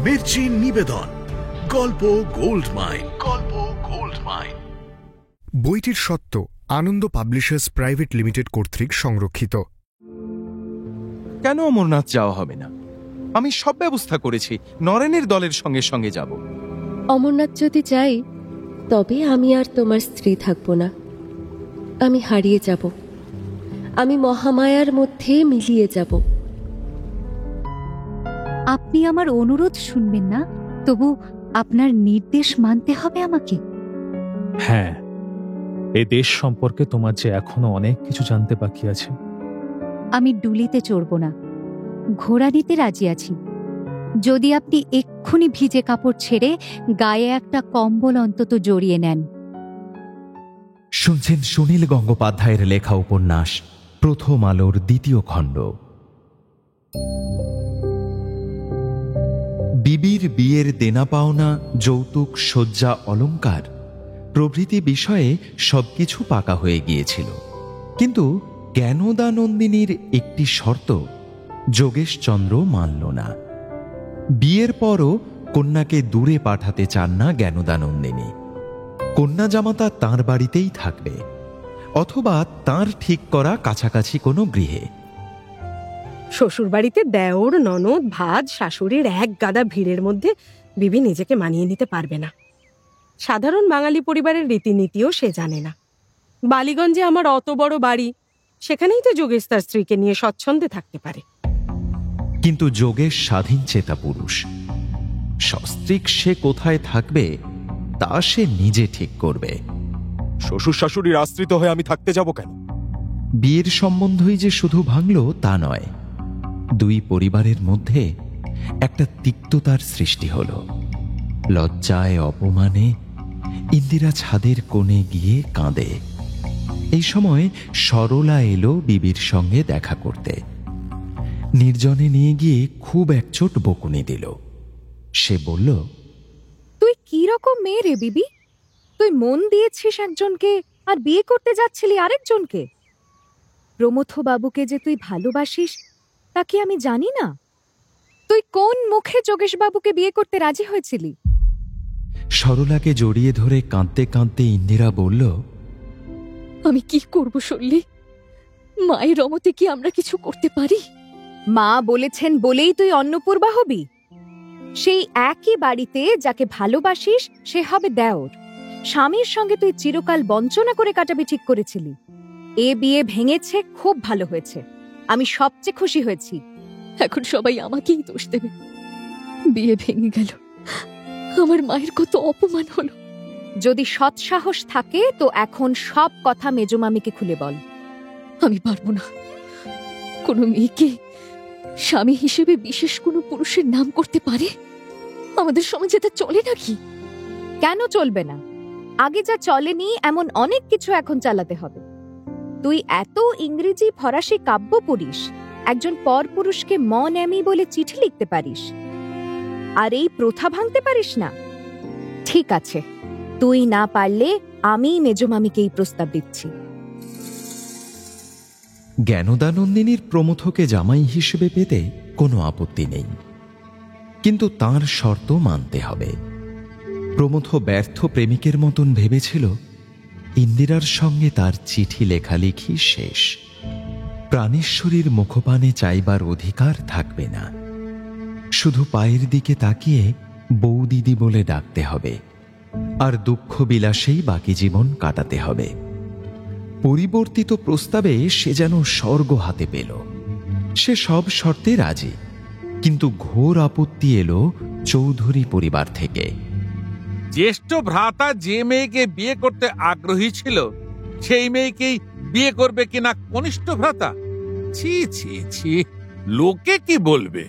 মির্চি নিবেদন গল্প gold mine. বইটির সত্য আনন্দ পাবলিশার্স প্রাইভেট লিমিটেড কর্তৃক সংরক্ষিত। কেন অমরনাথ যাওয়া হবে না? আমি সব ব্যবস্থা করেছি, নরেনের দলের সঙ্গে সঙ্গে যাব। অমরনাথ যদি যাই, তবে আমি আর তোমার স্ত্রী থাকব না। আমি হারিয়ে যাব, আমি মহামায়ার মধ্যে মিলিয়ে যাব। আপনি আমার অনুরোধ শুনবেন না? তবু আপনার নির্দেশ মানতে হবে আমাকে। হ্যাঁ, এ দেশ সম্পর্কে তোমার যে এখনো অনেক কিছু জানতে বাকি আছে। আমি ডুলিতে চড়ব না, ঘোড়া নিতে রাজি আছি, যদি আপনি এক্ষুনি ভিজে কাপড় ছেড়ে গায়ে একটা কম্বল অন্তত জড়িয়ে নেন। শুনছেন সুনীল গঙ্গোপাধ্যায়ের লেখা উপন্যাস প্রথম আলোর দ্বিতীয় খণ্ড। বিবির বিয়ের দেনা পাওনা, যৌতুক, শয্যা, অলংকার প্রভৃতি বিষয়ে সবকিছু পাকা হয়ে গিয়েছিল, কিন্তু জ্ঞানদানন্দিনীর একটি শর্ত যোগেশচন্দ্র মানল না। বিয়ের পরও কন্যাকে দূরে পাঠাতে চান না জ্ঞানদানন্দিনী। কন্যা জামাতা তাঁর বাড়িতেই থাকবে, অথবা তাঁর ঠিক করা কাছাকাছি কোনো গৃহে। শ্বশুর বাড়িতে দেওর, ননদ, ভাজ, শাশুড়ির এক গাদা ভিড়ের মধ্যে বিবি নিজেকে মানিয়ে নিতে পারবে না। সাধারণ বাঙালি পরিবারের রীতিনীতিও সে জানে না। বালিগঞ্জে আমার অত বড় বাড়ি, সেখানেই তো যোগেশ তার স্ত্রীকে নিয়ে স্বচ্ছন্দে থাকতে পারে। কিন্তু যোগেশ স্বাধীন চেতা পুরুষ, সস্ত্রীক সে কোথায় থাকবে তা সে নিজে ঠিক করবে। শ্বশুর শাশুড়ির আশ্রিত হয়ে আমি থাকতে যাব কেন? বিয়ের সম্বন্ধই যে শুধু ভাঙল তা নয়, দুই পরিবারের মধ্যে একটা তিক্ততার সৃষ্টি হল। লজ্জায় অপমানে ইন্দিরা ছাদের কোণে গিয়ে কাঁদে। এই সময় সরলা এলো বিবির সঙ্গে দেখা করতে। নির্জনে নিয়ে গিয়ে খুব একচোট বকুনি দিল। সে বলল, তুই কি রকম মেয়ে রে বিবি? তুই মন দিয়েছিস একজনকে আর বিয়ে করতে যাচ্ছিলি আরেকজনকে। প্রমথ বাবুকে যে তুই ভালোবাসিস তা কি আমি জানি না? তুই কোন মুখে যোগেশ বাবুকে বিয়ে করতে রাজি হয়েছিলি? সরলাকে জড়িয়ে ধরে কাঁদতে কাঁদতে ইন্দিরা বলল, আমি কি করব সল্লি? মায়ের রমতে কি আমরা কিছু করতে পারি? মা বলেছেন বলেই তুই অন্নপূর্বা হবি? সেই একই বাড়িতে যাকে ভালোবাসিস সে হবে দেওর। স্বামীর সঙ্গে তুই চিরকাল বঞ্চনা করে কাটাবি ঠিক করেছিলি। এ বিয়ে ভেঙেছে, খুব ভালো হয়েছে, আমি সবচেয়ে খুশি হয়েছি। এখন সবাই আমাকেই দোষ দেবে। বিয়ে ভেঙে গেল, আমার মায়ের কত অপমান হলো। যদি সৎসাহস থাকে তো এখন সব কথা মেজমামিকে খুলে বল। আমি পারবো না। কোনো মেয়েকে স্বামী হিসেবে বিশেষ কোনো পুরুষের নাম করতে পারে? আমাদের সমাজে তা চলে নাকি? কেন চলবে না? আগে যা চলেনি এমন অনেক কিছু এখন চালাতে হবে। তুই এত ইংরেজি ফরাসি কাব্য পড়িস, একজন পরপুরুষকে মন এমি বলে চিঠি লিখতে পারিস, আর এই প্রথা ভাঙতে পারিস না? ঠিক আছে, তুই না পারলে আমি মেজমামিকে এই প্রস্তাব দিচ্ছি। জ্ঞানদানন্দিনীর প্রমথকে জামাই হিসেবে পেতে কোনো আপত্তি নেই, কিন্তু তার শর্ত মানতে হবে। প্রমথ ব্যর্থ প্রেমিকের মতন ভেবেছিল ইন্দিরার সঙ্গে তার চিঠি লেখালেখি শেষ, প্রাণেশ্বরীর মুখপানে চাইবার অধিকার থাকবে না। শুধু পায়ের দিকে তাকিয়ে বৌদিদি বলে ডাকতে হবে, আর দুঃখ বিলাসেই বাকি জীবন কাটাতে হবে। পরিবর্তিত প্রস্তাবে সে যেন স্বর্গ হাতে পেল। সে সব শর্তে রাজি, কিন্তু ঘোর আপত্তি এলো চৌধুরী পরিবার থেকে। জ্যেষ্ঠ ভ্রাতা যে মেয়েকে বিয়ে করতে আগ্রহী ছিল সেই মেয়েকেই বিয়ে করবে কিনা কনিষ্ঠ ভ্রাতা? ছি ছি ছি, লোকে কি বলবে?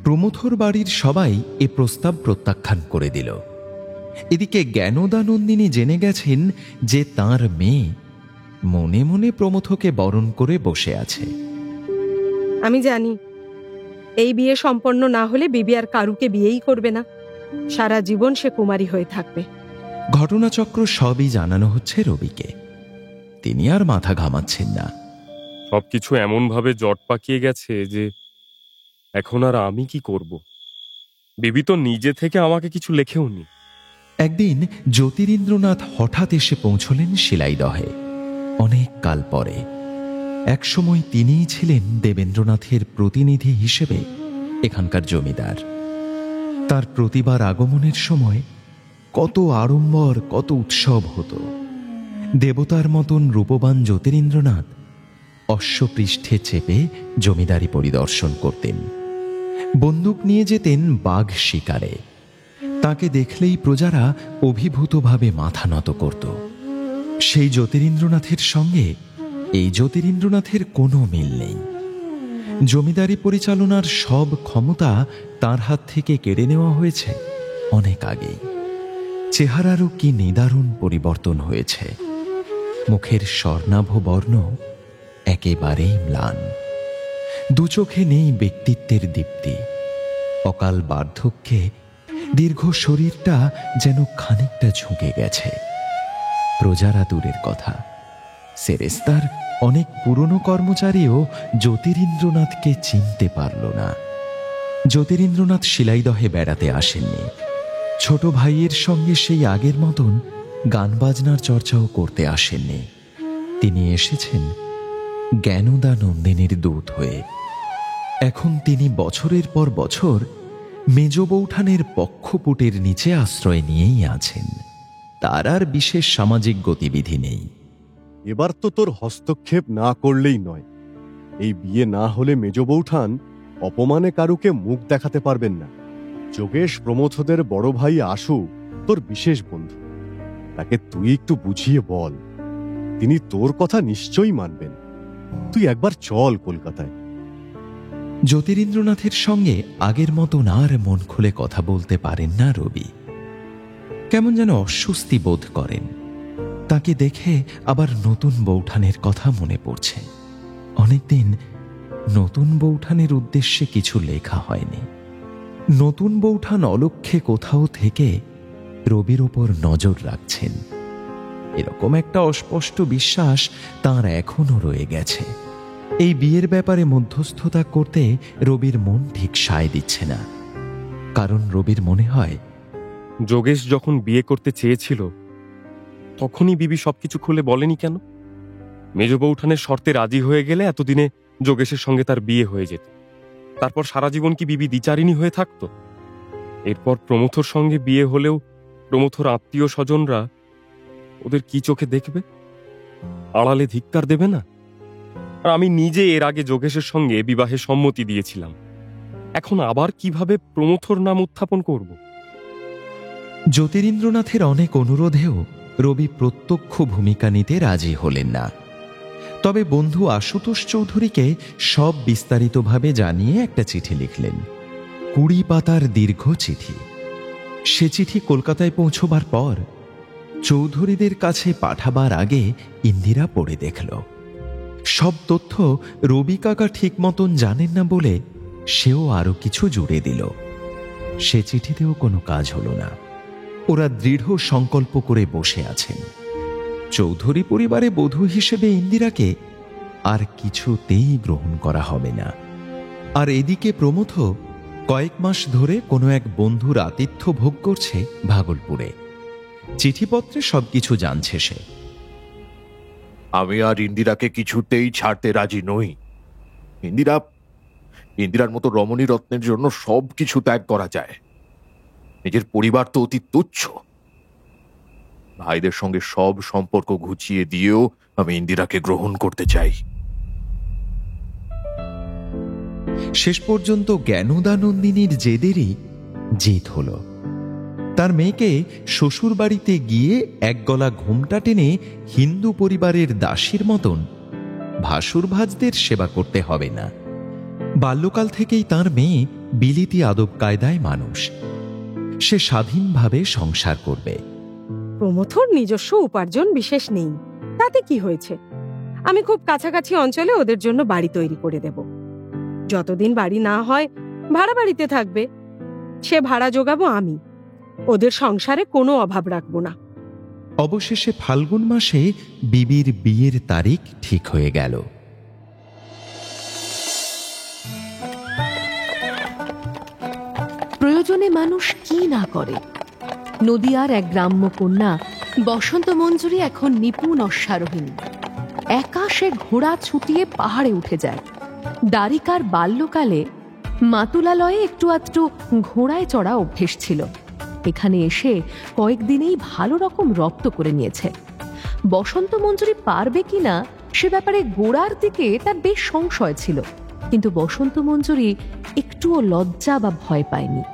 প্রমথর বাড়ির সবাই এ প্রস্তাব প্রত্যাখ্যান করে দিল। এদিকে জ্ঞানদানন্দিনী জেনে গেছেন যে তাঁর মেয়ে মনে মনে প্রমথকে বরণ করে বসে আছে। আমি জানি এই বিয়ে সম্পন্ন না হলে বিবি আর কারুকে বিয়েই করবে না, সারা জীবন সে কুমারী হয়ে থাকবে। ঘটনাচক্র সবই জানানো হচ্ছে রবিকে। তিনি আর মাথা ঘামাচ্ছেন না। সবকিছু এমন ভাবে জট পাকিয়ে গেছে যে এখন আর আমি কি করব? বিবি তো নিজে থেকে আমাকে কিছু লেখেওনি। একদিন জ্যোতিরিন্দ্রনাথ হঠাৎ এসে পৌঁছলেন শিলাইদহে অনেক কাল পরে। একসময় তিনিই ছিলেন দেবেন্দ্রনাথের প্রতিনিধি হিসেবে এখানকার জমিদার। তার প্রতিবার আগমনের সময় কত আড়ম্বর, কত উৎসব হতো। দেবতার মতন রূপবান জ্যোতিরিন্দ্রনাথ অশ্বপৃষ্ঠে চেপে জমিদারি পরিদর্শন করতেন। বন্দুক নিয়ে যেতেন বাঘ শিকারে। তাকে দেখলেই প্রজারা অভিভূতভাবে মাথা নত করত। সেই জ্যোতিরিন্দ্রনাথের সঙ্গে এই জ্যোতিরিন্দ্রনাথের কোনো মিল নেই। জমিদারি পরিচালনার সব ক্ষমতা তার হাত থেকে কেড়ে নেওয়া হয়েছে অনেক আগেই। চেহারারও কি নিদারুণ পরিবর্তন হয়েছে। মুখের স্বর্ণাভ বর্ণ একেবারেই ম্লান। দু চোখে নেই ব্যক্তিত্বের দীপ্তি। অকাল বার্ধক্যে দীর্ঘ শরীরটা যেন খানিকটা ঝুঁকে গেছে। প্রজারা দূরের কথা, সেরেস্তার অনেক পুরনো কর্মচারীও জ্যোতিরিন্দ্রনাথকে চিনতে পারল না। জ্যোতিরিন্দ্রনাথ শিলাইদহে বেড়াতে আসেননি। ছোট ভাইয়ের সঙ্গে সেই আগের মতন গান বাজনার চর্চাও করতে আসেননি। তিনি এসেছেন জ্ঞানদা নন্দিনীর দূত হয়ে। এখন তিনি বছরের পর বছর মেজ বৌঠানের পক্ষপুটের নিচে আশ্রয় নিয়েই আছেন। তার আর বিশেষ সামাজিক গতিবিধি নেই। এবার তো তোর হস্তক্ষেপ না করলেই নয়। এই বিয়ে না হলে মেজ বৌঠান অপমানে কারুকে মুখ দেখাতে পারবেন না। যোগেশ প্রমথদের বড় ভাই আশু তোর বিশেষ বন্ধু। তাকে তুই একটু বুঝিয়ে বল, তিনি তোর কথা নিশ্চয়ই মানবেন। তুই একবার চল কলকাতায়। জ্যোতিরিন্দ্রনাথের সঙ্গে আগের মতন আর মন খুলে কথা বলতে পারেন না রবি। কেমন যেন অস্বস্তি বোধ করেন। তাকে দেখে আবার নতুন বৌঠানের কথা মনে পড়ছে। অনেকদিন নতুন বৌঠানের উদ্দেশ্যে কিছু লেখা হয়নি। নতুন বৌঠান অলক্ষ্যে কোথাও থেকে রবির ওপর নজর রাখছেন, এরকম একটা অস্পষ্ট বিশ্বাস তার এখনো রয়ে গেছে। এই বিয়ের ব্যাপারে মধ্যস্থতা করতে রবির মন ঠিক সায় দিচ্ছে না। কারণ রবির মনে হয় যোগেশ যখন বিয়ে করতে চেয়েছিল তখনই বিবি সবকিছু খুলে বলেনি কেন? মেজ বৌঠানের শর্তে রাজি হয়ে গেলে এতদিনে যোগেশের সঙ্গে তার বিয়ে হয়ে যেত। তারপর সারা জীবন কি বিবি দ্বিচারিণী হয়ে থাকতো? এরপর প্রমথর সঙ্গে বিয়ে হলেও প্রমথর আত্মীয় স্বজনরা ওদের কি চোখে দেখবে? আড়ালে ধিক্কার দেবে না? আর আমি নিজে এর আগে যোগেশের সঙ্গে বিবাহে সম্মতি দিয়েছিলাম। এখন আবার কিভাবে প্রমথর নাম উত্থাপন করব? জ্যোতিরিন্দ্রনাথের অনেক অনুরোধেও রবি প্রত্যক্ষ ভূমিকা নিতে রাজি হলেন না। তবে বন্ধু আশুতোষ চৌধুরীকে সব বিস্তারিতভাবে জানিয়ে একটা চিঠি লিখলেন। 20 পাতার দীর্ঘ চিঠি। সে চিঠি কলকাতায় পৌঁছবার পর চৌধুরীদের কাছে পাঠাবার আগে ইন্দিরা পড়ে দেখল। সব তথ্য রবি কাকা ঠিক মতন জানেন না বলে সেও আরো কিছু জুড়ে দিল। সে চিঠিতেও কোনো কাজ হলো না। ওরা দৃঢ় সংকল্প করে বসে আছেন। চৌধুরী পরিবারে বধূ হিসেবে ইন্দিরাকে আর কিছুতেই গ্রহণ করা হবে না। আর এদিকে প্রমথ কয়েক মাস ধরে কোনো এক বন্ধুর আতিথ্য ভোগ করছে ভাগলপুরে। চিঠিপত্রে সবকিছু জানছে সে। আমি আর ইন্দিরাকে কিছুতেই ছাড়তে রাজি নই। ইন্দিরার মতো রমণী রত্নের জন্য সবকিছু ত্যাগ করা যায়। নিজের পরিবার তো অতি তুচ্ছ। ভাইদের সঙ্গে সব সম্পর্ক ঘুচিয়ে দিয়েও আমি ইন্দিরাকে গ্রহণ করতে চাই। শেষ পর্যন্ত জ্ঞানদা নন্দিনীর জেদেরই জিত হল। তার মেয়েকে শ্বশুর বাড়িতে গিয়ে একগলা ঘোমটা টেনে হিন্দু পরিবারের দাসীর মতন ভাসুর ভাজদের সেবা করতে হবে না। বাল্যকাল থেকেই তার মেয়ে বিলিতি আদব কায়দায় মানুষ। সে স্বাধীনভাবে সংসার করবে। প্রমথর নিজস্ব উপার্জন বিশেষ নেই, তাতে কি হয়েছে? আমি খুব কাছাকাছি অঞ্চলে ওদের জন্য বাড়ি তৈরি করে দেব। যতদিন বাড়ি না হয় ভাড়া বাড়িতে থাকবে। সে ভাড়া জোগাবো আমি। ওদের সংসারে কোনো অভাব রাখবো না। অবশেষে ফাল্গুন মাসে বিবির বিয়ের তারিখ ঠিক হয়ে গেল। প্রয়োজন প্রয়োজনে মানুষ কি না করে। নদিয়ার এক গ্রাম্য কন্যা বসন্ত মঞ্জুরি এখন নিপুণ অশ্বারোহিণী। একা সে ঘোড়া ছুটিয়ে পাহাড়ে উঠে যায়। দ্বারিকার বাল্যকালে মাতুলালয়ে একটু আধটু ঘোড়ায় চড়া অভ্যেস ছিল। এখানে এসে কয়েকদিনেই ভালো রকম রপ্ত করে নিয়েছে। বসন্ত মঞ্জুরি পারবে কিনা সে ব্যাপারে গোড়ার দিকে তার বেশ সংশয় ছিল, কিন্তু বসন্ত মঞ্জুরি একটুও লজ্জা বা ভয় পায়নি।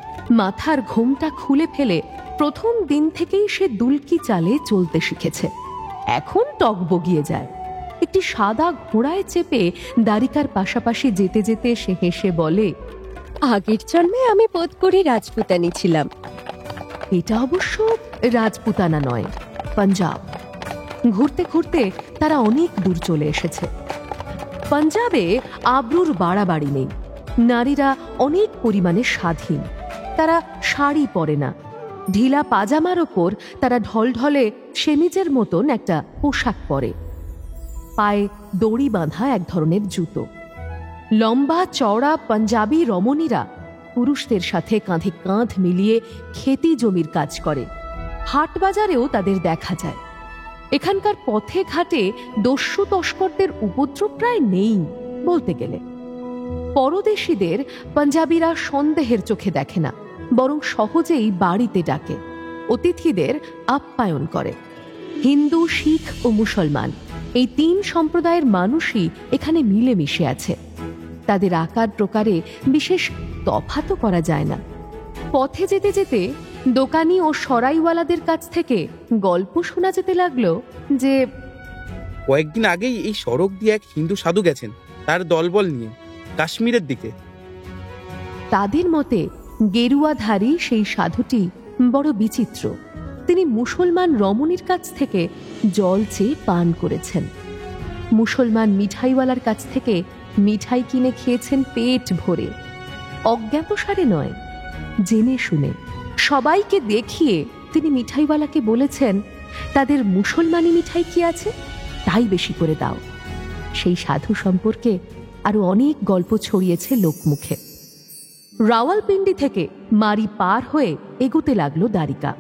মাথার ঘোমটা খুলে ফেলে প্রথম দিন থেকেই সে দুলকি চালে চলতে শিখেছে। এখন টগবগিয়ে যায়। একটি সাদা ঘোড়ায় চেপে দ্বারিকার পাশাপাশি যেতে যেতে সে হেসে বলে, আগের জন্মে আমি বোধ করি রাজপুতানি ছিলাম। এটা অবশ্য রাজপুতানা নয়, পাঞ্জাব। ঘুরতে ঘুরতে তারা অনেক দূর চলে এসেছে। পাঞ্জাবে আবরুর বাড়াবাড়ি নেই। নারীরা অনেক পরিমাণে স্বাধীন। তারা শাড়ি পরে না। ঢিলা পাজামার ওপর তারা ঢলঢলে সেমিজের মতন একটা পোশাক পরে। পায়ে দড়ি বাঁধা এক ধরনের জুতো। লম্বা চওড়া পাঞ্জাবি রমণীরা পুরুষদের সাথে কাঁধে কাঁধ মিলিয়ে খেতি জমির কাজ করে। হাট বাজারেও তাদের দেখা যায়। এখানকার পথে ঘাটে দস্যু তস্করদের উপদ্রব প্রায় নেই বলতে গেলে। পরদেশীদের পাঞ্জাবিরা সন্দেহের চোখে দেখে না, বরং সহজেই বাড়িতে ডাকে। অতিথিদের আপ্যায়ন করে। হিন্দু, শিখ ও মুসলমান এই তিন সম্প্রদায়ের মানুষই এখানে মিলেমিশে আছে। তাদের আকার প্রকারে বিশেষ তফাতও করা যায় না। পথে যেতে যেতে দোকানি ও সরাইওয়ালাদের কাছ থেকে গল্প শোনা যেতে লাগলো যে কয়েকদিন আগেই এই সড়ক দিয়ে এক হিন্দু সাধু গেছেন তার দলবল নিয়ে কাশ্মীরের দিকে। তাদের মতে গেরুয়াধারী সেই সাধুটি বড় বিচিত্র। তিনি মুসলমান রমণীর কাছ থেকে জল চেয়ে পান করেছেন। মুসলমান মিঠাইওয়ালার কাছ থেকে মিঠাই কিনে খেয়েছেন পেট ভরে। অজ্ঞাতসারে নয়, জেনে শুনে। সবাইকে দেখিয়ে তিনি মিঠাইওয়ালাকে বলেছেন, তাদের মুসলমানি মিঠাই কি আছে তাই বেশি করে দাও। সেই সাধু সম্পর্কে আরো অনেক গল্প ছড়িয়েছে লোকমুখে। রাওয়ালপিন্ডি থেকে মারি পার হয়ে এগোতে লাগলো দ্বারিকা।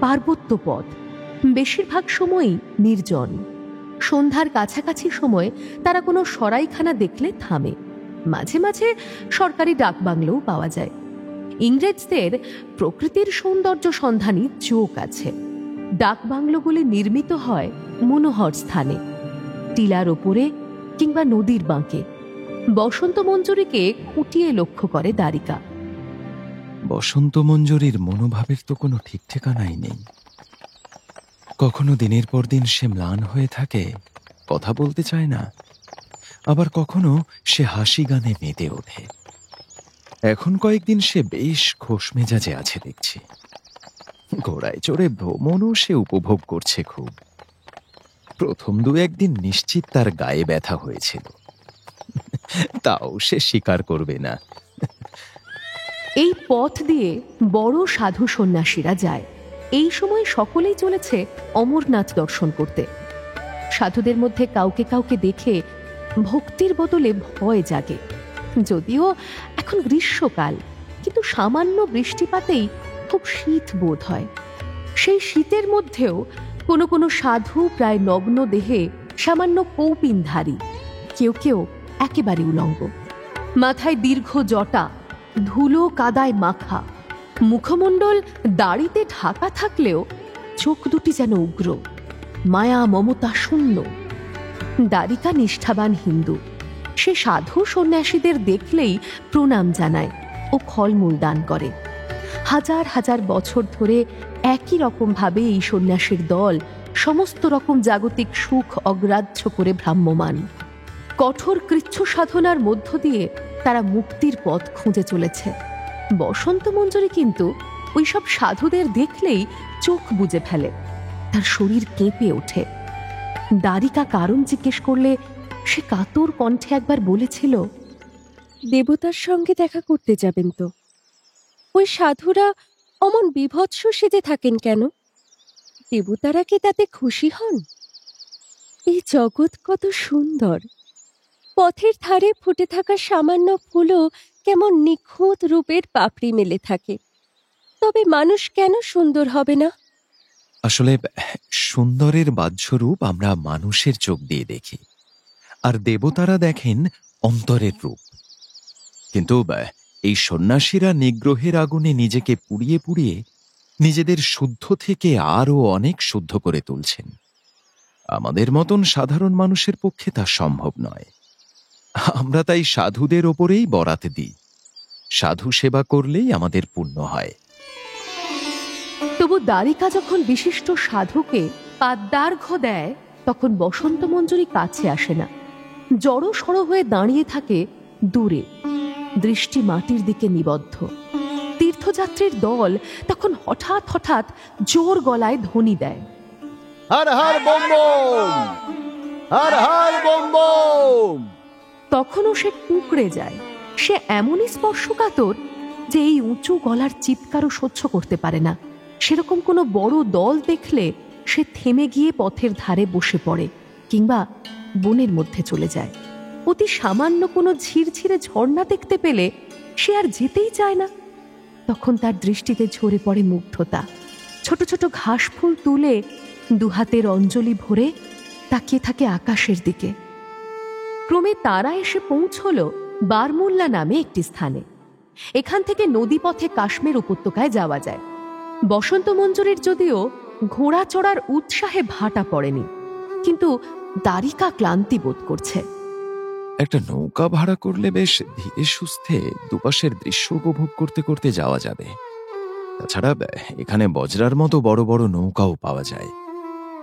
পার্বত্য পথ, বেশিরভাগ সময়ই নির্জন। সন্ধ্যার কাছাকাছি সময় তারা কোনো সরাইখানা দেখলে থামে। মাঝে মাঝে সরকারি ডাকবাংলোও পাওয়া যায়। ইংরেজদের প্রকৃতির সৌন্দর্য সন্ধানী চোখ আছে। ডাকবাংলোগুলি নির্মিত হয় মনোহর স্থানে, টিলার ওপরে কিংবা নদীর বাঁকে। বসন্ত মঞ্জুরিকে খুঁটিয়ে লক্ষ্য করে দ্বারিকা। বসন্ত মঞ্জুরির মনোভাবের তো কোনো ঠিক ঠিকানাই নেই। কখনো দিনের পর দিন সে ম্লান হয়ে থাকে, কথা বলতে চায় না। আবার কখনো সে হাসি গানে মেতে ওঠে। এখন কয়েকদিন সে বেশ খোশ মেজাজে আছে দেখছি। ঘোড়ায় চড়ে ভ্রমণও সে উপভোগ করছে খুব। প্রথম দু একদিন নিশ্চিত তার গায়ে ব্যথা হয়েছিল, তাও সে স্বীকার করবে না। এই পথ দিয়ে বড় সাধু সন্ন্যাসীরা যায়। এই সময় সকলেই চলেছে অমরনাথ দর্শন করতে। সাধুদের মধ্যে কাউকে কাউকে দেখে ভক্তির বদলে ভয় জাগে। যদিও এখন গ্রীষ্মকাল, কিন্তু সামান্য বৃষ্টিপাতেই খুব শীত বোধ হয়। সেই শীতের মধ্যেও কোনো কোনো সাধু প্রায় নগ্ন দেহে, সামান্য কৌপিনধারী, কেউ কেউ একেবারে উলঙ্গ। মাথায় দীর্ঘ জটা, ধুলো কাদায় মাখা। মুখমণ্ডল দাড়িতে ঢাকা থাকলেও চোখ দুটি যেন উগ্র, মায়া মমতা শূন্য। দ্বারিকা নিষ্ঠাবান হিন্দু। সে সাধু সন্ন্যাসীদের দেখলেই প্রণাম জানায় ও ফলমূল দান করে। হাজার হাজার বছর ধরে একই রকম ভাবে এই সন্ন্যাসীর দল সমস্ত রকম জাগতিক সুখ অগ্রাহ্য করে ভ্রাম্যমান। কঠোর কৃচ্ছ সাধনার মধ্য দিয়ে তারা মুক্তির পথ খুঁজে চলেছে। বসন্ত মঞ্জুরি কিন্তু ওইসব সাধুদের দেখলেই চোখ বুজে ফেলে, তার শরীর কেঁপে ওঠে। দ্বারিকা কারণ জিজ্ঞেস করলে সে কাতর কণ্ঠে একবার বলেছিল, দেবতার সঙ্গে দেখা করতে যাবেন তো? ওই সাধুরা অমন বিভৎস সেজে থাকেন কেন? দেবতারা কি তাতে খুশি হন? এই জগৎ কত সুন্দর। পথের ধারে ফুটে থাকা সামান্য ফুলও কেমন নিখুঁত রূপের পাপড়ি মেলে থাকে। তবে মানুষ কেন সুন্দর হবে না? আসলে সুন্দরের বাহ্যরূপ আমরা মানুষের চোখ দিয়ে দেখি, আর দেবতারা দেখেন অন্তরের রূপ। কিন্তু এই সন্ন্যাসীরা নিগ্রহের আগুনে নিজেকে পুড়িয়ে পুড়িয়ে নিজেদের শুদ্ধ থেকে আরও অনেক শুদ্ধ করে তুলছেন। আমাদের মতন সাধারণ মানুষের পক্ষে তা সম্ভব নয়। আমরা তাই সাধুদের ওপরেই বরাত দিই। সাধু সেবা করলেই আমাদের পুণ্য হয়। তবু দ্বারিকা যখন বিশিষ্ট সাধুকে পাদ্যার্ঘ্য দেয়, তখন বসন্ত মঞ্জুরি কাছে আসে না, জড়ো সড়ো হয়ে দাঁড়িয়ে থাকে দূরে, দৃষ্টি মাটির দিকে নিবদ্ধ। তীর্থযাত্রীর দল তখন হঠাৎ হঠাৎ জোর গলায় ধ্বনি দেয়, Har Har bomb bomb, Har Har bomb bomb. তখনও সে কুঁকড়ে যায়। সে এমনই স্পর্শকাতর যে এই উঁচু গলার চিৎকারও সহ্য করতে পারে না। সেরকম কোনো বড় দল দেখলে সে থেমে গিয়ে পথের ধারে বসে পড়ে কিংবা বনের মধ্যে চলে যায়। অতি সামান্য কোনো ঝিরঝিরে ঝর্ণা দেখতে পেলে সে আর যেতেই চায় না। তখন তার দৃষ্টিতে ঝরে পড়ে মুগ্ধতা। ছোট ছোট ঘাস ফুল তুলে দুহাতের অঞ্জলি ভরে তাকিয়ে থাকে আকাশের দিকে। ক্রমে তারা এসে পৌঁছল বারমুল্লা নামে একটি স্থানে। এখান থেকে নদীপথে কাশ্মীর উপত্যকায় যাওয়া যায়। বসন্ত মঞ্জুরির যদিও ঘোড়া চড়ার উৎসাহে ভাটা পড়েনি, কিন্তু দ্বারিকা ক্লান্তি বোধ করছে। একটা নৌকা ভাড়া করলে বেশ ধীরে সুস্থে দুপাশের দৃশ্য উপভোগ করতে করতে যাওয়া যাবে। তাছাড়া এখানে বজরার মতো বড় বড় নৌকাও পাওয়া যায়,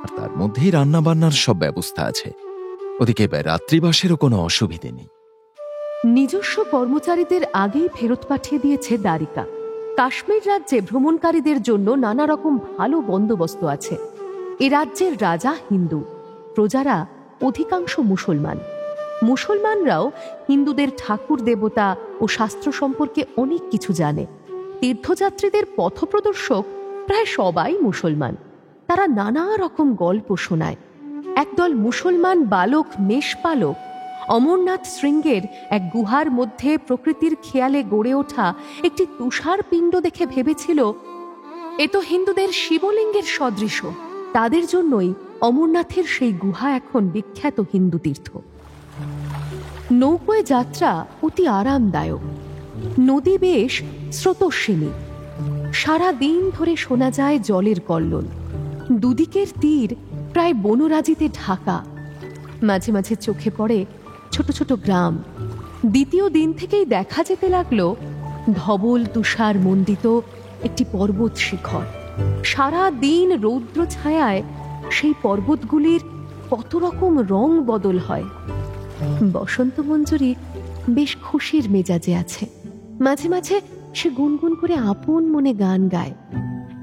আর তার মধ্যেই রান্না বান্নার সব ব্যবস্থা আছে। ওদিকে রাত্রিবাসেরও কোনো অসুবিধে নেই। নিজস্ব কর্মচারীদের আগেই ফেরত পাঠিয়ে দিয়েছে দ্বারিকা। কাশ্মীর রাজ্যে ভ্রমণকারীদের জন্য নানা রকম ভালো বন্দোবস্ত আছে। এ রাজ্যের রাজা হিন্দু, প্রজারা অধিকাংশ মুসলমান। মুসলমানরাও হিন্দুদের ঠাকুর দেবতা ও শাস্ত্র সম্পর্কে অনেক কিছু জানে। তীর্থযাত্রীদের পথপ্রদর্শক প্রায় সবাই মুসলমান। তারা নানা রকম গল্প শোনায়। একদল মুসলমান বালক মেষপালক অমরনাথ শৃঙ্গের এক গুহার মধ্যে প্রকৃতির খেয়ালে গড়ে ওঠা একটি তুষার পিণ্ড দেখে ভেবেছিল এ তো হিন্দুদের শিবলিঙ্গের সদৃশ। তাদের জন্যই অমরনাথের সেই গুহা এখন বিখ্যাত হিন্দু তীর্থ। নৌকোয় যাত্রা অতি আরামদায়ক। নদী বেশ স্রোতস্বিনী। সারা দিন ধরে শোনা যায় জলের কল্লোল। দুদিকের তীর প্রায় বনরাজিতে ঢাকা। মাঝে মাঝে চোখে পড়ে ছোট ছোট গ্রাম। দ্বিতীয় দিন থেকেই দেখা যেতে লাগলো ধবল তুষার মণ্ডিত একটি পর্বত শিখর। সারা দিন রৌদ্র ছায়ায় সেই পর্বতগুলির কত রকম রং বদল হয়। বসন্ত মঞ্জুরি বেশ খুশির মেজাজে আছে। মাঝে মাঝে সে গুনগুন করে আপন মনে গান গায়।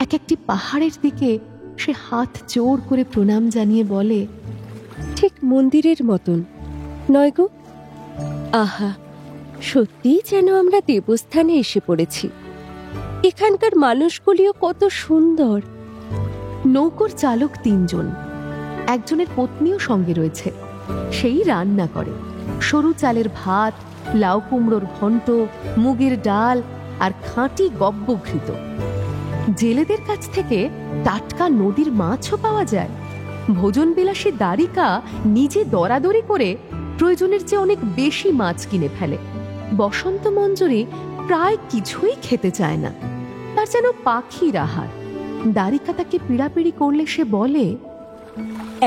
এক একটি পাহাড়ের দিকে সে হাত জোড় করে প্রণাম জানিয়ে বলে, ঠিক মন্দিরের মতন নয় গো? আহা, সত্যিই যেন আমরা দেবস্থানে এসে পড়েছি। এখানকার মানুষগুলিও কত সুন্দর। নৌকোর চালক 3 জন। একজনের পত্নীও সঙ্গে রয়েছে। সেই রান্না করে। সরু চালের ভাত, লাউ কুমড়োর ঘন্ট, মুগের ডাল আর খাঁটি গব্বঘৃত। জেলেদের কাছ থেকে টাটকা নদীর মাছও পাওয়া যায়। ভোজনবিলাসী দ্বারিকা নিজে দরাদরি করে প্রয়োজনের চেয়ে অনেক বেশি মাছ কিনে ফেলে। বসন্ত মঞ্জুরি প্রায় কিছুই খেতে চায় না। তার যেন পাখির আহার। দ্বারিকা তাকে পীড়াপিড়ি করলে সে বলে,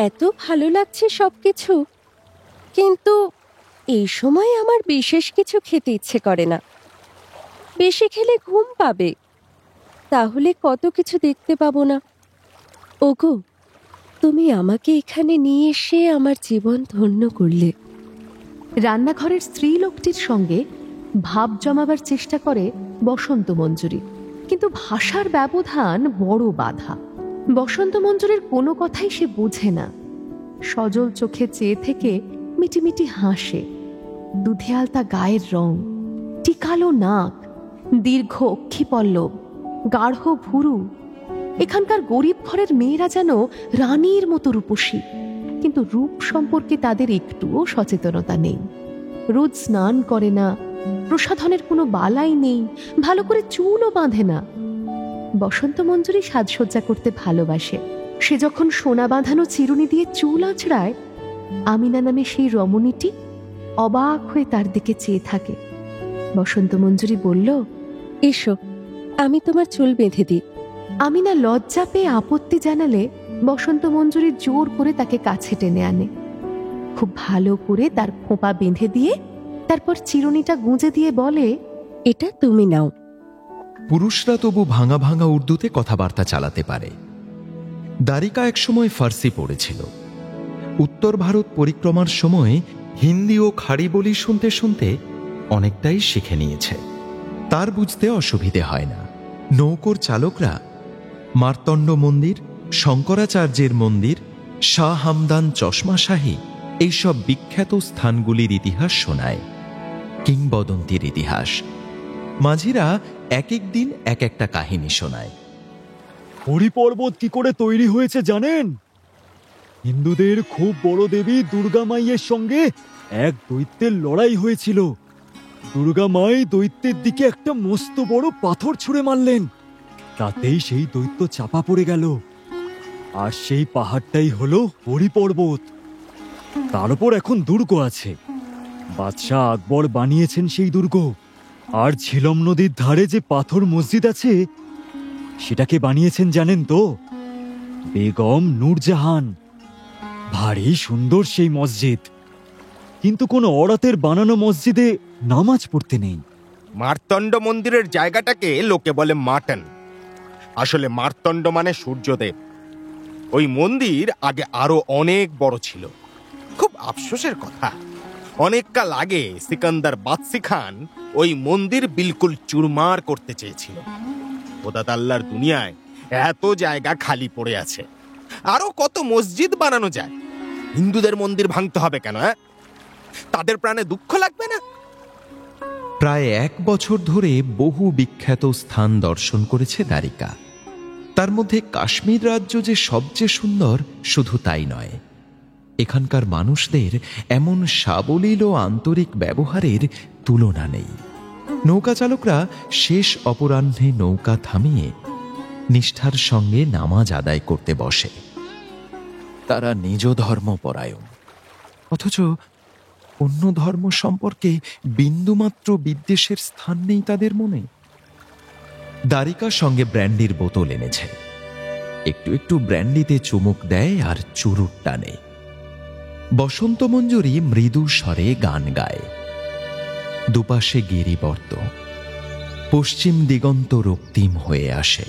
এত ভালো লাগছে সবকিছু, কিন্তু এই সময় আমার বিশেষ কিছু খেতে ইচ্ছে করে না। বেশি খেলে ঘুম পাবে, তাহলে কত কিছু দেখতে পাবো না। ওগো, তুমি আমাকে এখানে নিয়ে এসে আমার জীবন ধন্য করলে। রান্নাঘরের স্ত্রী লোকটির সঙ্গে ভাব জমাবার চেষ্টা করে বসন্ত মঞ্জুরি, কিন্তু ভাষার ব্যবধান বড় বাধা। বসন্ত মঞ্জুরির কোনো কথাই সে বোঝে না। সজল চোখে চেয়ে থেকে মিটিমিটি হাসে। দুধে আলতা গায়ের রং, টিকালো নাক, দীর্ঘ অক্ষিপল্লব, গাঢ় ভুরু। এখানকার গরিব ঘরের মেয়েরা যেন রানীর মতো রূপসী, কিন্তু রূপ সম্পর্কে তাদের একটুও সচেতনতা নেই। রোজ স্নান করে না, প্রসাধনের কোনো বালাই নেই, ভালো করে চুলও বাঁধে না। বসন্ত মঞ্জুরি সাজসজ্জা করতে ভালোবাসে। সে যখন সোনা বাঁধানো চিরুনি দিয়ে চুল আঁচড়ায়, আমিনা নামে সেই রমণীটি অবাক হয়ে তার দিকে চেয়ে থাকে। বসন্ত মঞ্জুরি বলল, এসো, আমি তোমার চুল বেঁধে দিই। আমিনা লজ্জা পেয়ে আপত্তি জানালে বসন্ত মঞ্জুরি জোর করে তাকে কাছে টেনে আনে। খুব ভালো করে তার খোঁপা বেঁধে দিয়ে তারপর চিরুনিটা গুঁজে দিয়ে বলে, এটা তুমি নাও। পুরুষরা তবু ভাঙা ভাঙা উর্দুতে কথাবার্তা চালাতে পারে। দারিকা একসময় ফার্সি পড়েছিল। উত্তর ভারত পরিক্রমার সময় হিন্দি ও খাড়ি বলি শুনতে শুনতে অনেকটাই শিখে নিয়েছে। তার বুঝতে অসুবিধে হয় না। নৌকোর চালকরা মার্তণ্ড মন্দির, শঙ্করাচার্যের মন্দির, শাহ হামদান চশমাশাহী এইসব বিখ্যাত স্থানগুলির ইতিহাস শোনায়, কিংবদন্তির ইতিহাস। মাঝিরা এক এক দিন এক একটা কাহিনী শোনায়। হরিপর্বত কি করে তৈরি হয়েছে জানেন? হিন্দুদের খুব বড় দেবী দুর্গা মাইয়ের সঙ্গে এক দৈত্যের লড়াই হয়েছিল। দুর্গা মাই দৈত্যের দিকে একটা মস্ত বড় পাথর ছুঁড়ে মারলেন, তাতেই সেই দৈত্য চাপা পড়ে গেল। আর সেই পাহাড়টাই হলো হরিপর্বত। তার উপর এখন দুর্গ আছে। বাদশাহ আকবর বানিয়েছেন সেই দুর্গ। আর ঝিলম নদীর ধারে যে পাথর মসজিদ আছে, সেটাকে বানিয়েছেন জানেন তো? বেগম নূরজাহান। ভারী সুন্দর সেই মসজিদ, কিন্তু কোনো অরাতের বানানো মসজিদে নামাজ পড়তে নেই। মার্তণ্ড মন্দিরের জায়গাটাকে লোকে বলে মাটন, আসলে মার্তণ্ড মানে সূর্যদেব। ওই মন্দির আগে আরো অনেক বড় ছিল। খুব আফসোসের কথা, অনেক কাল আগে সিকান্দার বাদশি খান ওই মন্দির বিলকুল চুরমার করতে চেয়েছিল। খোদা আল্লাহর দুনিয়ায় এত জায়গা খালি পড়ে আছে, আরো কত মসজিদ বানানো যায়। হিন্দুদের মন্দির ভাঙতে হবে কেন? তাদের প্রাণে দুঃখ লাগবে না? প্রায় 1 বছর ধরে বহু বিখ্যাত স্থান দর্শন করেছে দারিকা। তার মধ্যে কাশ্মীর রাজ্য যে সবচেয়ে সুন্দর শুধু তাই নয়, এখানকার মানুষদের এমন সাবলীল ও আন্তরিক ব্যবহারের তুলনা নেই। নৌকা চালকরা শেষ অপরাহ্নে নৌকা থামিয়ে নিষ্ঠার সঙ্গে নামাজ আদায় করতে বসে। তারা নিজ ধর্মপরায়ণ, অথচ অন্য ধর্ম সম্পর্কে বিন্দুমাত্র বিদ্বেষের স্থান নেই তাদের মনে। দারিকার সঙ্গে ব্র্যান্ডির বোতল এনেছে। একটু একটু ব্র্যান্ডিতে চুমুক দেয় আর চুরুট টানে। বসন্ত মঞ্জুরি মৃদু স্বরে গান গায়। দুপাশে গিরিবর্ত, পশ্চিম দিগন্ত রক্তিম হয়ে আসে।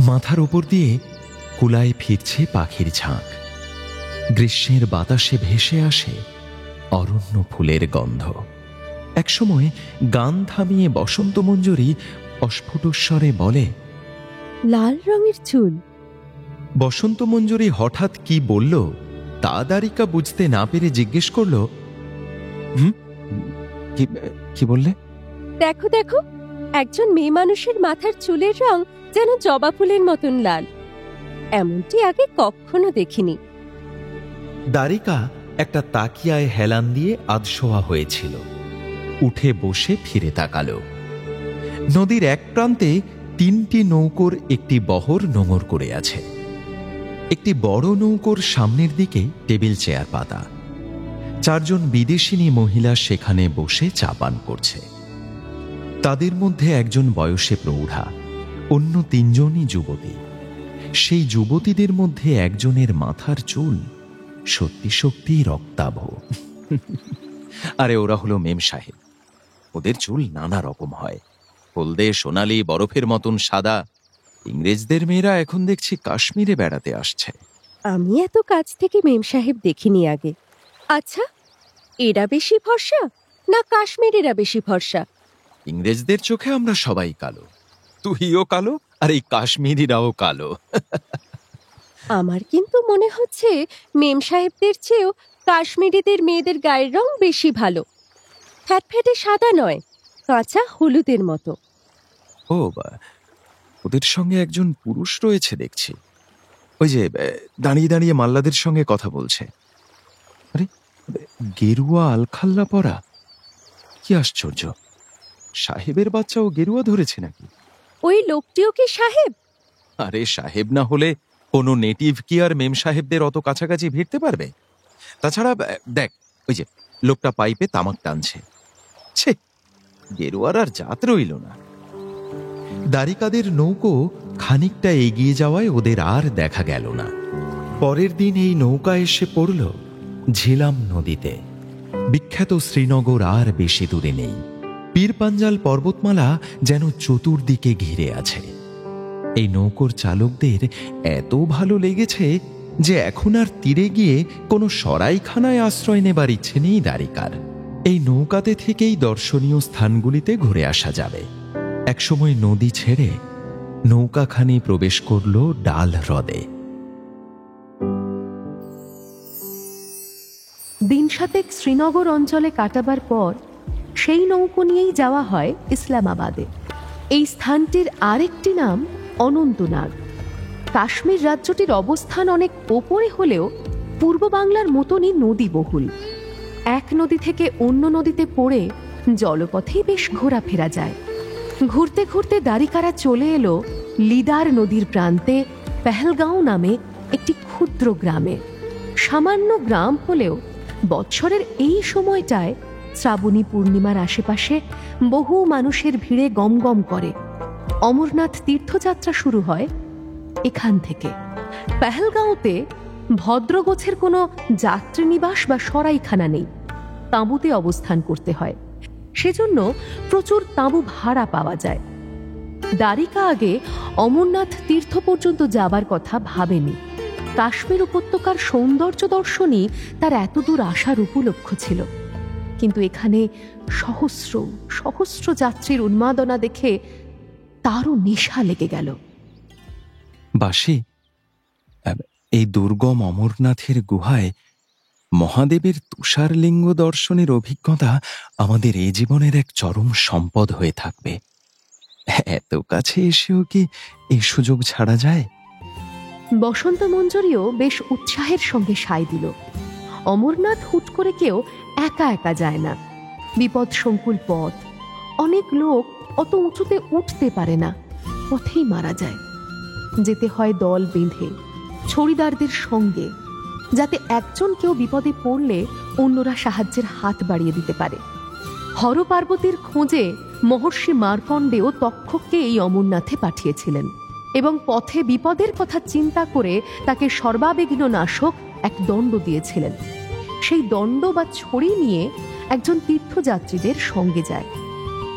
মাথার ওপর দিয়ে কুলায় ফিরছে পাখির ঝাঁক। গ্রীষ্মের বাতাসে ভেসে আসে অরণ্য ফুলের গন্ধ। একসময় গান থামিয়ে বসন্ত মঞ্জুরি অস্ফুটস্বরে বলে, লাল রঙের চুল। বসন্ত মঞ্জুরি হঠাৎ কি বলল তা দারিকা বুঝতে না পেরে জিজ্ঞেস করল, কি বললে? দেখো দেখো, একজন মেয়ে মানুষের মাথার চুলের রং যেন জবা ফুলের মতন লাল। এমনটি আগে কখনো দেখিনি। দারিকা একটা তাকিয়ায় হেলান দিয়ে আধশোয়া হয়েছিল। উঠে বসে ফিরে তাকালো। নদীর এক প্রান্তে 3টি নৌকোর একটি বহর নোঙর করে আছে। একটি বড় নৌকোর সামনের দিকে টেবিল চেয়ার পাতা। 4 জন বিদেশিনী মহিলা সেখানে বসে চা পান করছে। তাদের মধ্যে একজন বয়সে প্রৌঢ়া, অন্য 3 জনই যুবতী। সেই যুবতীদের মধ্যে একজনের মাথার চুল সত্যি সত্যি রক্তাভ। আরে ওরা হলো মেম সাহেব। ওদের চুল নানা রকম হয়, হলদে, সোনালি, বরফের মতন সাদা। ইংরেজদের মেয়েরা এখন দেখছি কাশ্মীরে বেড়াতে আসছে। আমি এত কাছ থেকে মেম সাহেব দেখিনি আগে। আচ্ছা, এরা বেশি ফর্সা না কাশ্মীরেরা বেশি ফর্সা? ইংরেজদের চোখে আমরা সবাই কালো। তুইও কালো, আর এই কাশ্মীরিরাও কালো। আমার কিন্তু মনে হচ্ছে মেম সাহেবদের চেয়েও কাশ্মীরিদের মেয়েদের গায়ের রং বেশি ভালো। ফ্যাটফ্যাটে সাদা নয়, কাঁচা হলুদের মতো। ও বা, ওদের সঙ্গে একজন পুরুষ রয়েছে দেখছি। ওই যে দাঁড়িয়ে দাঁড়িয়ে মাল্লাদের সঙ্গে কথা বলছে। আরে, গেরুয়া আলখাল্লা পরা। কি আশ্চর্য, সাহেবের বাচ্চাও গেরুয়া ধরেছে নাকি? ওই লোকটিও কি সাহেব? আরে সাহেব না হলে কোনো নেটিভ কি আর মেম সাহেবদের অত কাছাকাছি ভিড়তে পারবে? তাছাড়া দেখ, ওই যে লোকটা পাইপে তামাক টানছে। ছে, গেরুয়ার আর জাত রইল না। দ্বারিকাদের নৌকো খানিকটা এগিয়ে যাওয়ায় ওদের আর দেখা গেল না। পরের দিন এই নৌকা এসে পড়ল ঝিলাম নদীতে। বিখ্যাত শ্রীনগর আর বেশি দূরে নেই। পীরপাঞ্জাল পর্বতমালা যেন চতুর্দিকে ঘিরে আছে। এই নৌকোর চালকদের এত ভালো লেগেছে যে এখন আর তীরে গিয়ে কোনো সরাইখানায় আশ্রয় নেবার ইচ্ছে নেই দ্বারিকার। এই নৌকাতে থেকেই দর্শনীয় স্থানগুলিতে ঘুরে আসা যাবে। একসময় নদী ছেড়ে নৌকাখানি প্রবেশ করল ডাল হ্রদে। দিন সাতেক শ্রীনগর অঞ্চলে কাটাবার পর সেই নৌকো নিয়েই যাওয়া হয় ইসলামাবাদে। এই স্থানটির আরেকটি নাম অনন্তনাগ। কাশ্মীর রাজ্যটির অবস্থান অনেক ওপরে হলেও পূর্ব বাংলার মতনই নদী বহুল। এক নদী থেকে অন্য নদীতে পড়ে জলপথেই বেশ ঘোরাফেরা যায়। ঘুরতে ঘুরতে দ্বারিকারা চলে এলো লিদার নদীর প্রান্তে পেহেলগাঁও নামে একটি ক্ষুদ্র গ্রামে। সামান্য গ্রাম হলেও বৎসরের এই সময়টায় শ্রাবণী পূর্ণিমার আশেপাশে বহু মানুষের ভিড়ে গমগম করে। অমরনাথ তীর্থযাত্রা শুরু হয় এখান থেকে। পেহেলগাঁওতে ভদ্রগোছের কোনো যাত্রীনিবাস বা সরাইখানা নেই, তাঁবুতে অবস্থান করতে হয়। সেজন্য প্রচুর তাঁবু ভাড়া পাওয়া যায়। দ্বারিকা আগে অমরনাথ তীর্থ পর্যন্ত যাবার কথা ভাবেনি। কাশ্মীর উপত্যকার সৌন্দর্য দর্শনই তার এতদূর আসার উপলক্ষ ছিল। কিন্তু এখানে সহস্র সহস্র যাত্রীর উন্মাদনা দেখে তারও নেশা লেগে গেল। বাসি, এই দুর্গম অমরনাথের গুহায় মহাদেবের তুষারলিঙ্গ দর্শনের অভিজ্ঞতা আমাদের এই জীবনের এক চরম সম্পদ হয়ে থাকবে। এত কাছে এসেও কি এই সুযোগ ছাড়া যায়? বসন্ত মঞ্জুরিও বেশ উৎসাহের সঙ্গে সায় দিল। অমরনাথ হুট করে কেউ একা একা যায় না। বিপদ সংকুল পথ, অনেক লোক অত উঁচুতে উঠতে পারে না, পথেই মারা যায়। যেতে হয় দল বেঁধে, ছড়িদারদের সঙ্গে, যাতে একজন কেউ বিপদে পড়লে অন্যরা সাহায্যের হাত বাড়িয়ে দিতে পারে। হর পার্বতীর খোঁজে মহর্ষি মার্কণ্ডেয় তক্ষককে এই অমরনাথে পাঠিয়েছিলেন এবং পথে বিপদের কথা চিন্তা করে তাকে সর্বাবিঘ্ন নাশক এক দণ্ড দিয়েছিলেন। সেই দণ্ড বা ছড়ি নিয়ে একজন তীর্থযাত্রীদের সঙ্গে যায়।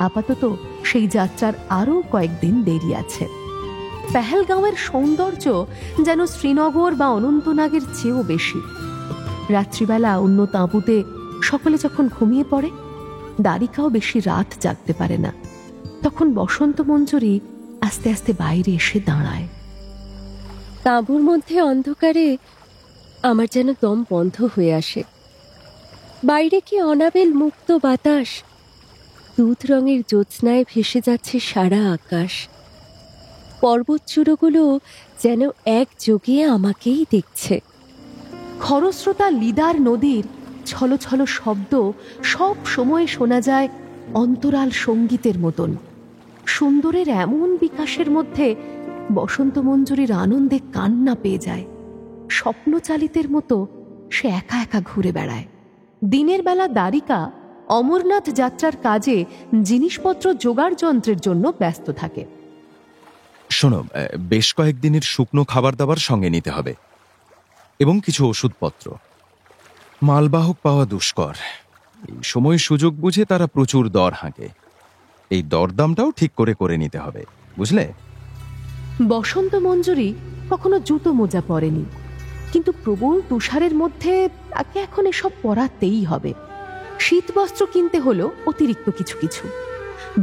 আপাতত সেই যাত্রার আরও কয়েকদিন দেরি আছে। পেহেলগাঁওয়ের সৌন্দর্য যেন শ্রীনগর বা অনন্তনাগের চেয়েও বেশি। রাত্রিবেলা অন্য তাঁবুতে সকলে যখন ঘুমিয়ে পড়ে, দ্বারিকাও বেশি রাত জাগতে পারে না। তখন বসন্ত মঞ্জুরি আস্তে আস্তে বাইরে এসে দাঁড়ায়। তাঁবুর মধ্যে অন্ধকারে আমার যেন দম বন্ধ হয়ে আসে। বাইরে কি অনাবেল মুক্ত বাতাস, দুধ রঙের জ্যোৎস্নায় ভেসে যাচ্ছে সারা আকাশ। পর্বতচূড়োগুলো যেন একযোগে আমাকেই দেখছে। খরস্রোতা লিদার নদীর ছলছল শব্দ সব সময় শোনা যায় অন্তরাল সঙ্গীতের মতন। সুন্দরের এমন বিকাশের মধ্যে বসন্ত মঞ্জুরির আনন্দে কান্না পেয়ে যায়। স্বপ্নচালিতের মতো সে একা একা ঘুরে বেড়ায়। দিনের বেলা দ্বারিকা অমরনাথ যাত্রার কাজে জিনিসপত্র জোগাড় যন্ত্রের জন্য ব্যস্ত থাকে। শোনো, বেশ কয়েকদিনের শুকনো খাবার দাবার সঙ্গে নিতে হবে এবং কিছু ওষুধপত্র। মালবাহক পাওয়া দুষ্কর। এই সময় সুযোগ বুঝে তারা প্রচুর দর হাঁকে। এই দরদামটাও ঠিক করে করে নিতে হবে, বুঝলে? বসন্ত মঞ্জুরি কখনো জুতো মোজা পরেনি, কিন্তু প্রবল তুষারের মধ্যে তাকে এখন এসব পরাতেই হবে। শীত বস্ত্র কিনতে হলো অতিরিক্ত কিছু কিছু।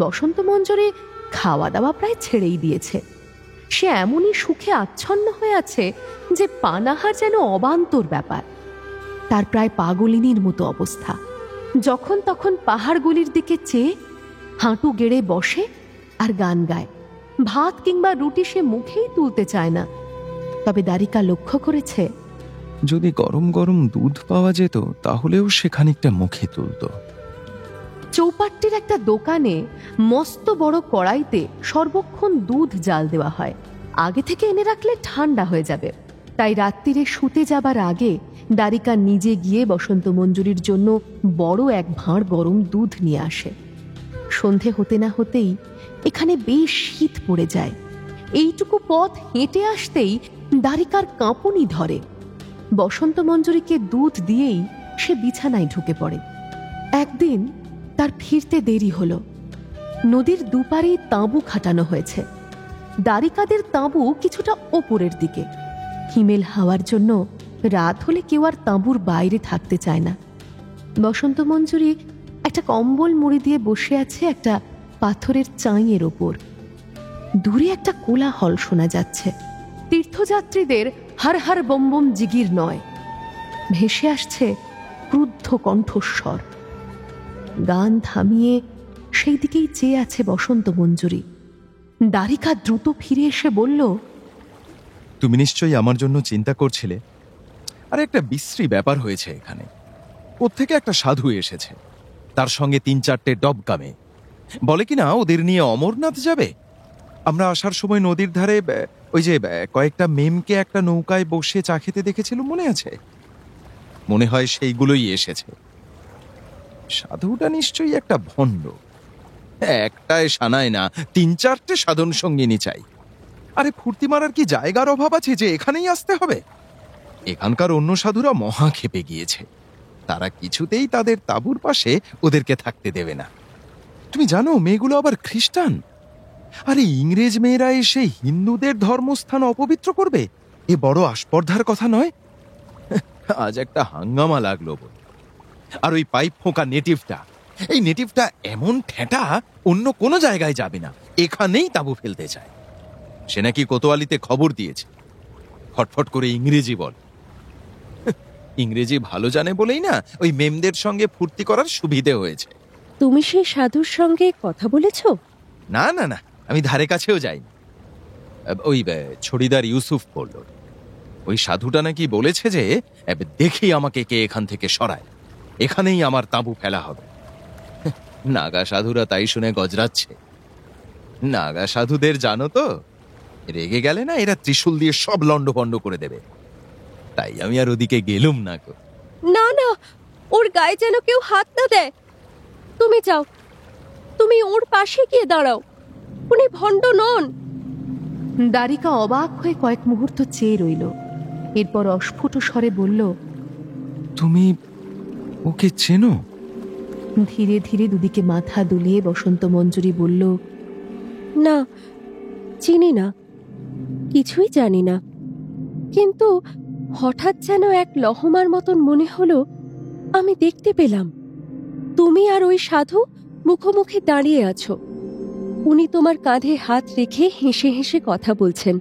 বসন্ত মঞ্জুরি খাওয়া দাওয়া প্রায় ছেড়েই দিয়েছে। সে এমনই সুখে আচ্ছন্ন হয়ে আছে যে পানাহার যেন অবান্তর ব্যাপার। তার প্রায় পাগলিনীর মতো অবস্থা। যখন তখন পাহাড়গুলির দিকে চেয়ে হাঁটু গেড়ে বসে আর গান গায়। ভাত কিংবা রুটি সে মুখেই তুলতে চায় না। তবে দ্বারিকা লক্ষ্য করেছে, যদি গরম গরম দুধ পাওয়া যেত তাহলেও সে খানিকটা মুখে তুলত। চৌপাট্টির একটা দোকানে মস্ত বড় কড়াইতে সর্বক্ষণ দুধ জাল দেওয়া হয়। আগে থেকে এনে রাখলে ঠান্ডা হয়ে যাবে, তাই রাত্রিরে শুতে যাবার আগে দ্বারিকা নিজে গিয়ে বসন্ত মঞ্জুরির জন্য বড় এক ভাঁড় গরম দুধ নিয়ে আসে। সন্ধে হতে না হতেই এখানে বেশ শীত পড়ে যায়। এইটুকু পথ হেঁটে আসতেই দ্বারিকার কাঁপুনি ধরে। বসন্ত মঞ্জুরিকে দুধ দিয়েই সে বিছানায় ঢুকে পড়ে। একদিন তার ফিরতে দেরি হলো। নদীর দুপারেই তাঁবু খাটানো হয়েছে। দ্বারিকাদের তাঁবু কিছুটা ওপরের দিকে। হিমেল হাওয়ার জন্য রাত হলে কেউ আর তাঁবুর বাইরে থাকতে চায় না। বসন্ত মঞ্জুরি একটা কম্বল মুড়ি দিয়ে বসে আছে একটা পাথরের চাঁইয়ের ওপর। দূরে একটা কোলাহল শোনা যাচ্ছে। তীর্থযাত্রীদের হার হার বম বম জিগির নয়, ভেসে আসছে ক্রুদ্ধ কণ্ঠস্বর। গান থামিয়ে সেই দিকেই চেয়ে আছে বসন্ত মঞ্জুরি। দ্বারিকা দ্রুত ফিরে এসে বলল, তুমি নিশ্চয়ই আমার জন্য চিন্তা করছিলে। আর একটা বিশ্রী ব্যাপার হয়েছে এখানে। কোত্থেকে একটা সাধু এসেছে, তার সঙ্গে 3-4টে ডবগামে। বলে কিনা ওদের নিয়ে অমরনাথ যাবে। আমরা আসার সময় নদীর ধারে ওই যে কয়েকটা মেমকে একটা নৌকায় বসে চা খেতে দেখেছিল, মনে আছে? মনে হয় সেইগুলোই এসেছে। সাধুটা নিশ্চয়ই একটা ভণ্ড। একটায় সানায় না, 3-4টে সাধন সঙ্গিনী চাই। আরে ফুর্তি মারার কি জায়গার অভাব আছে যে এখানেই আসতে হবে? এখানকার অন্য সাধুরা মহা ক্ষেপে গিয়েছে। তারা কিছুতেই তাদের তাঁবুর পাশে ওদেরকে থাকতে দেবে না। তুমি জানো মেয়েগুলো আবার খ্রিস্টান। আরে ইংরেজ মেয়েরা এসে হিন্দুদের ধর্মস্থান অপবিত্র করবে, এ বড় আস্পর্ধার কথা নয়। আজ একটা হাঙ্গামা লাগলো বল। আর ওই পাইপ ফোঁকা নেটিভটা, এই নেটিভটা এমন ঠেটা অন্য কোনো জায়গায় যাবে না, এখানেই তাঁবু ফেলতে চায়। সে নাকি কোতোয়ালিতে খবর দিয়েছে। ফটফট করে ইংরেজি বল। ইংরেজি ভালো জানে বলেই না ওই মেমদের সঙ্গে ফুর্তি করার সুবিধে হয়েছে। তুমি সেই সাধুর সঙ্গে কথা বলেছ? না না না, আমি ধারে কাছেও যাইনি। ওই ছড়িদার ইউসুফ বলল, ওই সাধুটা নাকি বলেছে যে দেখি আমাকে কে এখান থেকে সরায়, এখানেই আমার তাঁবু ফেলা হবে। নাগা সাধুরা তাই শুনে গজরাচ্ছে। নাগা সাধুদের জানো তো, রেগে গেলে না এরা ত্রিশূল দিয়ে সব লন্ডভন্ড করে দেবে। তাই আমি আর ওদিকে গেলুম না। না না, ওর গায়ে যেন কেউ হাত না দেয়। তুমি যাও, তুমি ওর পাশে গিয়ে দাঁড়াও। উনি ভণ্ড নন। দ্বারিকা অবাক হয়ে কয়েক মুহূর্ত চেয়ে রইল। এরপর অস্ফুট স্বরে বলল, তুমি ওকে চেনো? ধীরে ধীরে দুদিকে মাথা দুলিয়ে বসন্ত মঞ্জুরি বলল, না, চিনি না, কিছুই জানি না। কিন্তু হঠাৎ যেন এক লহমার মতন মনে হলো আমি দেখতে পেলাম তুমি আর ওই সাধু মুখোমুখি দাঁড়িয়ে আছো। উনি তোমার কাঁধে হাত রেখে হেসে হেসে কথা বলছেন।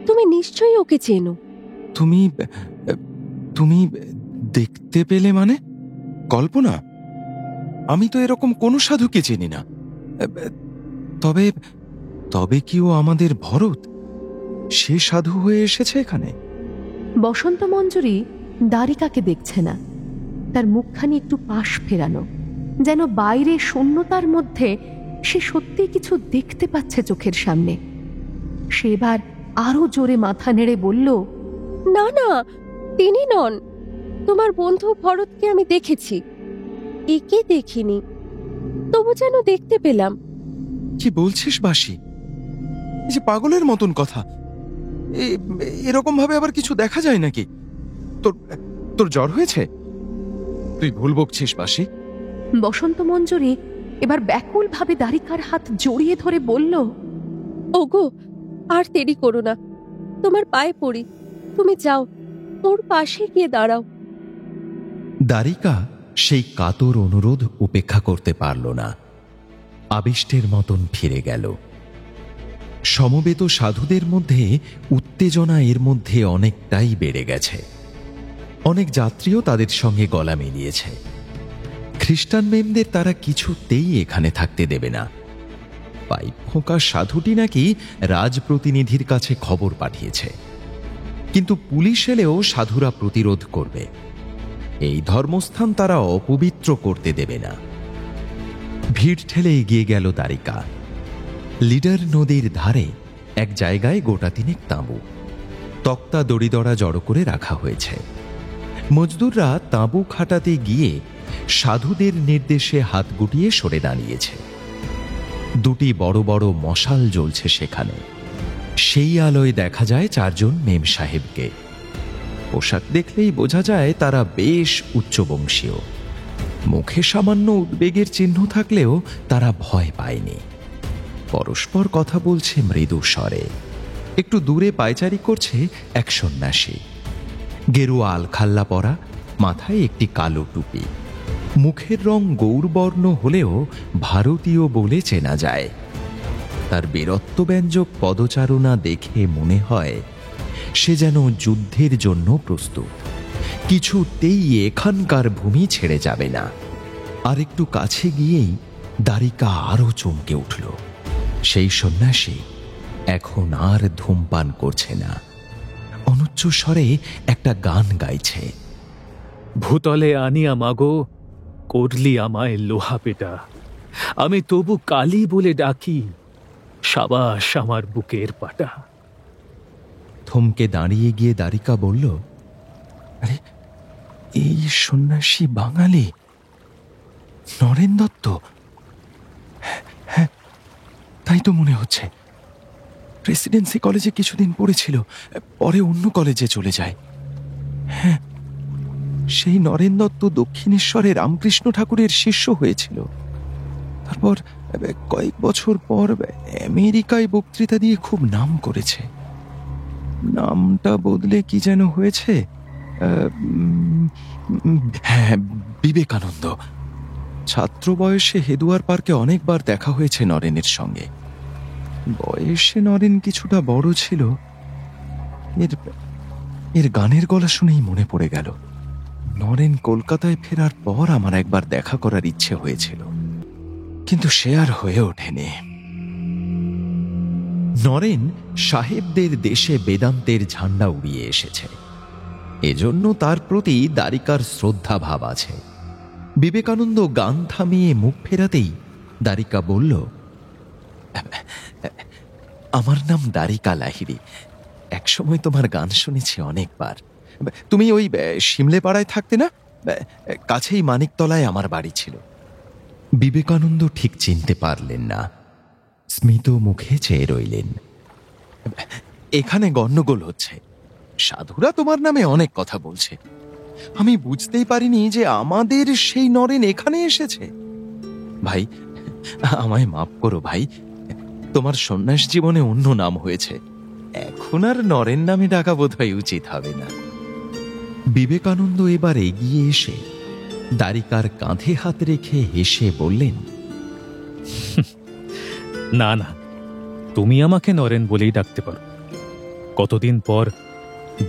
তুমি নিশ্চয়ই ওকে চেনো। তুমি তুমি দেখতে পেলে মানে? কল্পনা? আমি তো এরকম কোনো সাধুকে চিনি না। তবে তবে কি ও আমাদের ভরত? সে সাধু হয়ে এসেছে এখানে? বসন্ত মঞ্জুরি দ্বারিকাকে দেখছে না। তার মুখখানি একটু পাশ ফেরানো, যেন বাইরে শূন্যতার মধ্যে সে সত্যি কিছু দেখতে পাচ্ছে চোখের সামনে। সে এবার আরো জোরে মাথা নেড়ে বলল, না না, তিনি নন। তোমার বন্ধু ভরতকে আমি দেখেছি, একে দেখিনি। তবু যেন দেখতে পেলাম। কি বলছিস বাসি? এই যে পাগলের মতন কথা। এরকম ভাবে আবার কিছু দেখা যায় নাকি? তোর তোর জ্বর হয়েছে? তুই ভুল বকছিস বাসি। বসন্ত মঞ্জুরি এবার ব্যাকুল ভাবে দ্বারিকার হাত জড়িয়ে ধরে বলল, ওগো, আর দেরি করো না, তোমার পায়ে পড়ি। তুমি যাও, ওর পাশে গিয়ে দাঁড়াও। দ্বারিকা সেই কাতর অনুরোধ উপেক্ষা করতে পারল না। আবিষ্টের মতন ফিরে গেল। সমবেত সাধুদের মধ্যে উত্তেজনা এর মধ্যে অনেকটাই বেড়ে গেছে। অনেক যাত্রীও তাদের সঙ্গে গলা মিলিয়েছে। খ্রিস্টান মেমদের তারা কিছুতেই এখানে থাকতে দেবে না। পাইপ ফোঁকা সাধুটি নাকি রাজপ্রতিনিধির কাছে খবর পাঠিয়েছে, কিন্তু পুলিশ এলেও সাধুরা প্রতিরোধ করবে। এই ধর্মস্থান তারা অপবিত্র করতে দেবে না। ভিড় ঠেলে এগিয়ে গেল দ্বারিকা। লিডার নদীর ধারে এক জায়গায় গোটা তিনেক তাঁবু, তক্তা দড়িদড়া জড়ো করে রাখা হয়েছে। মজদুররা তাঁবু খাটাতে গিয়ে সাধুদের নির্দেশে হাত গুটিয়ে সরে দাঁড়িয়েছে। দুটি বড় বড় মশাল জ্বলছে সেখানে। সেই আলোয় দেখা যায় চারজন মেম সাহেবকে। পোশাক দেখলেই বোঝা যায় তারা বেশ উচ্চবংশীয়। মুখে সামান্য উদ্বেগের চিহ্ন থাকলেও তারা ভয় পায়নি। পরস্পর কথা বলছে মৃদু স্বরে। একটু দূরে পায়চারি করছে এক সন্ন্যাসী, গেরুয়া আলখাল্লা পরা, মাথায় একটি কালো টুপি। মুখের রং গৌরবর্ণ হলেও ভারতীয় বলে চেনা যায়। তার বীরত্বব্যঞ্জক পদচারণা দেখে মনে হয় সে যেন যুদ্ধের জন্য প্রস্তুত, কিছুতেই এখানকার ভূমি ছেড়ে যাবে না। আর একটু কাছে গিয়েই দ্বারিকা আরো চমকে উঠল। সেই সন্ন্যাসী এখন আর ধূমপান করছে না, অনুচ্চ স্বরে একটা গান গাইছে। ভূতলে আনিয়া মাগো, করলি আমায় লোহা পেটা, আমি তবু কালী বলে ডাকি, সাবাস আমার বুকের পাটা। থমকে দাঁড়িয়ে গিয়ে দ্বারিকা বলল, আরে এই সন্ন্যাসী বাঙালি, নরেন দত্ত? হ্যাঁ, তাই তো মনে হচ্ছে। প্রেসিডেন্সি কলেজে কিছুদিন পড়েছিল, পরে অন্য কলেজে চলে যায়। হ্যাঁ, সেই নরেন দত্ত দক্ষিণেশ্বরে রামকৃষ্ণ ঠাকুরের শিষ্য হয়েছিল। তারপর কয়েক বছর পর আমেরিকায় বক্তৃতা দিয়ে খুব নাম করেছে। নামটা বদলে কি যেন হয়েছে, হ্যাঁ, বিবেকানন্দ। ছাত্র বয়সে হেদুয়ার পার্কে অনেকবার দেখা হয়েছে নরেনের সঙ্গে। বয়সে নরেন কিছুটা বড় ছিল। এর গানের গলা শুনেই মনে পড়ে গেল, নরেন কলকাতায় ফেরার পর আমার একবার দেখা করার ইচ্ছে হয়েছিল, কিন্তু সে আর হয়ে ওঠেনি। নরেন সাহেবদের দেশে বেদান্তের ঝান্ডা উড়িয়ে এসেছে, এজন্য তার প্রতি দ্বারিকার শ্রদ্ধা ভাব আছে। বিবেকানন্দ গান থামিয়ে মুখ ফেরাতেই দ্বারিকা বলল, আমার নাম দ্বারিকা লাহিড়ী। একসময় তোমার গান শুনেছি অনেকবার। তুমি ওই শিমলে পাড়ায় থাকতে না? কাছেই মানিকতলায় আমার বাড়ি ছিল। বিবেকানন্দ ঠিক চিনতে পারলেন না, স্মিত মুখে চেয়ে রইলেন। এখানে গন্ডগোল হচ্ছে, সাধুরা তোমার নামে অনেক কথা বলছে। আমি বুঝতেই পারিনি যে আমাদের সেই নরেন এখানে এসেছে। ভাই, আমায় মাফ করো ভাই, তোমার সন্ন্যাস জীবনে অন্য নাম হয়েছে, এখন আর নরেন নামে ডাকা বোধহয় উচিত হবে না। বিবেকানন্দ এবার এগিয়ে এসে দ্বারিকার কাঁধে হাত রেখে হেসে বললেন, না না, তুমি আমাকে নরেন বলেই ডাকতে পারো। কতদিন পর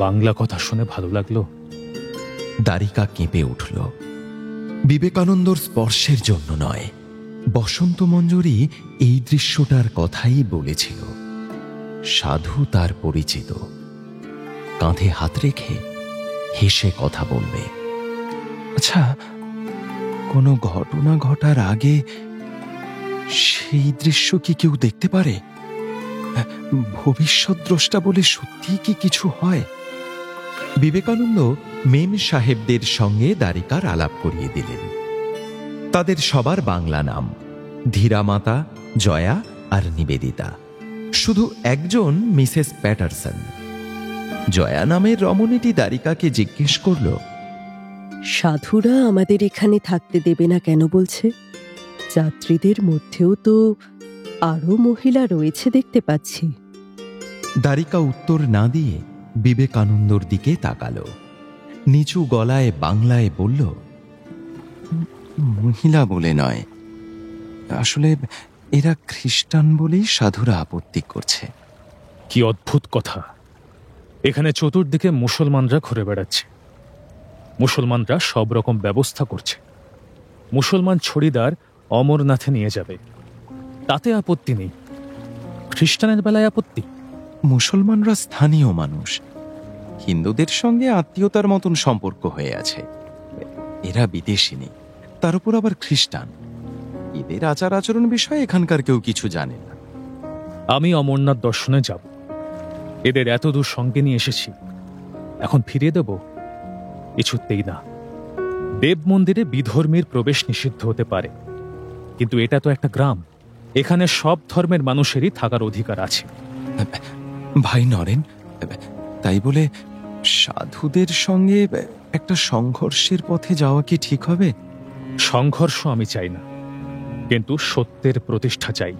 বাংলা কথা শুনে ভালো লাগলো। দ্বারিকা কেঁপে উঠল। বিবেকানন্দর স্পর্শের জন্য নয়, বসন্ত মঞ্জরি এই দৃশ্যটার কথাই বলেছিল। সাধু তার পরিচিত, কাঁধে হাত রেখে হেসে কথা বলবে। আচ্ছা, কোনো ঘটনা ঘটার আগে সেই দৃশ্য কি কেউ দেখতে পারে? ভবিষ্যৎ দ্রষ্টা বলে সত্যি কি কিছু হয়? বিবেকানন্দ মেম সাহেবদের সঙ্গে দ্বারিকার আলাপ করিয়ে দিলেন। তাদের সবার বাংলা নাম, ধীরামাতা, জয়া আর নিবেদিতা। শুধু একজন মিসেস প্যাটারসন। জয়া নামের রমণীটি দ্বারিকাকে জিজ্ঞেস করল, সাধুরা আমাদের এখানে থাকতে দেবে না কেন বলছে? যাত্রীদের মধ্যেও তো আরো মহিলা রয়েছে দেখতে পাচ্ছি। দ্বারিকা উত্তর না দিয়ে বিবেকানন্দর দিকে তাকালো। নিচু গলায় বাংলায় বলল, মহিলা বলে নয়, আসলে এরা খ্রিস্টান বলেই সাধুরা আপত্তি করছে। কি অদ্ভুত কথা! এখানে চতুর্দিকে মুসলমানরা ঘুরে বেড়াচ্ছে, মুসলমানরা সব রকম ব্যবস্থা করছে। মুসলমান ছড়িদার অমরনাথে নিয়ে যাবে, তাতে আপত্তি নেই। খ্রিস্টানের বেলায় আপত্তি? মুসলমানরা স্থানীয় মানুষ, হিন্দুদের সঙ্গে আত্মীয়তার মতন সম্পর্ক হয়ে আছে। এরা বিদেশিনী, তার উপর আবার খ্রিস্টান। এদের আচার আচরণ বিষয়ে এখানকার কেউ কিছু জানে না। আমি অমরনাথ দর্শনে যাব। এদের এত দূর সঙ্গে নিয়ে এসেছি, এখন ফিরিয়ে দেব? কিছুতেই না। দেব মন্দিরে বিধর্মীর প্রবেশ নিষিদ্ধ হতে পারে, কিন্তু এটা তো একটা গ্রাম, এখানে সব ধর্মের মানুষেরই থাকার অধিকার আছে। ভাই নরেন, তাই বলে সাধুদের সঙ্গে একটা সংঘর্ষের পথে যাওয়া কি ঠিক হবে? সংঘর্ষ আমি চাই না, কিন্তু সত্যের প্রতিষ্ঠা চাই।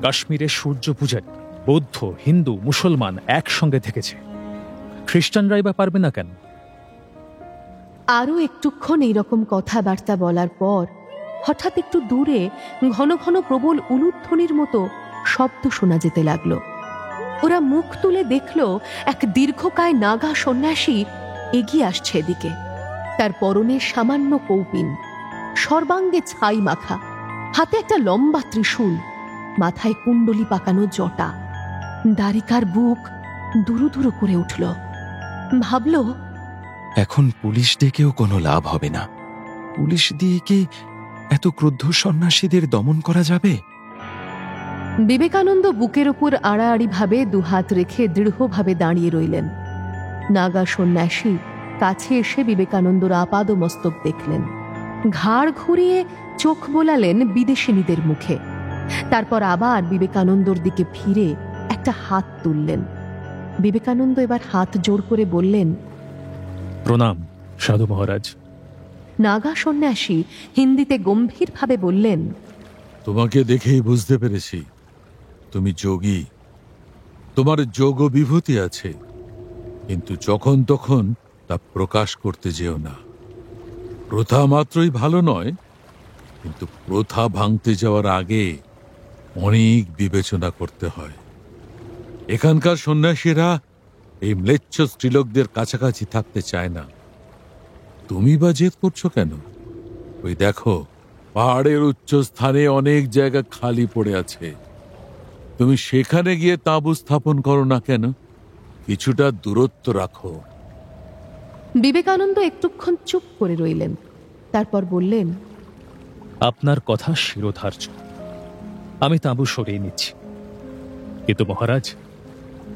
কাশ্মীরে সূর্য পূজারী বৌদ্ধ, হিন্দু, মুসলমান একসঙ্গে থেকেছে, খ্রিস্টানরাই বা পারবে না কেন? আরও একটুক্ষণ এইরকম কথাবার্তা বলার পর হঠাৎ একটু দূরে ঘন ঘন প্রবল উলুধ্বনির মতো শব্দ শোনা যেতে লাগলো। ওরা মুখ তুলে দেখল এক দীর্ঘকায় নাগা সন্ন্যাসী এগিয়ে আসছে এদিকে। তার পরনে সামান্য কৌপিন, সর্বাঙ্গে ছাই মাখা, হাতে একটা লম্বা ত্রিশূল, মাথায় কুণ্ডলি পাকানো জটা। দ্বারিকার বুক দুরু দুরু করে উঠল। ভাবল, এখন পুলিশ ডেকেও কোনো লাভ হবে না। পুলিশ দিয়ে কি এত ক্রুদ্ধ সন্ন্যাসীদের দমন করা যাবে? বিবেকানন্দ বুকের ওপর আড়াআড়ি ভাবে দুহাত রেখে দৃঢ়ভাবে দাঁড়িয়ে রইলেন। নাগা সন্ন্যাসী কাছে এসে বিবেকানন্দর আপাদ মস্তক দেখলেন, ঘাড় ঘুরিয়ে চোখ বোলালেন বিদেশিনীদের মুখে। তারপর আবার বিবেকানন্দর দিকে ফিরে একটা হাত তুললেন। বিবেকানন্দ এবার হাত জোড় করে বললেন, প্রণাম সাধু মহারাজ। নাগা সন্ন্যাসী হিন্দিতে গম্ভীরভাবে বললেন, তোমাকে দেখেই বুঝতে পেরেছি তুমি যোগী, তোমার যোগ বিভূতি আছে, কিন্তু যখন তখন তা প্রকাশ করতে যেও না। প্রথা মাত্রই ভালো নয়, কিন্তু প্রথা ভাঙতে যাওয়ার আগে অনেক বিবেচনা করতে হয়। এখানকার সন্ন্যাসীরা এই ম্লেচ্ছ স্ত্রীলোকদের কাছাকাছি থাকতে চায় না। তুমি বা জেদ করছো কেন? ওই দেখো, পাহাড়ের উচ্চ স্থানে অনেক জায়গা খালি পড়ে আছে, তুমি সেখানে গিয়ে তাঁবু স্থাপন করো না কেন? কিছুটা দূরত্ব রাখো। বিবেকানন্দ একটুক্ষণ চুপ করে রইলেন, তারপর বললেন, আপনার কথা শিরোধার্য, আমি তাঁবু সরিয়ে নিচ্ছি। কিন্তু মহারাজ,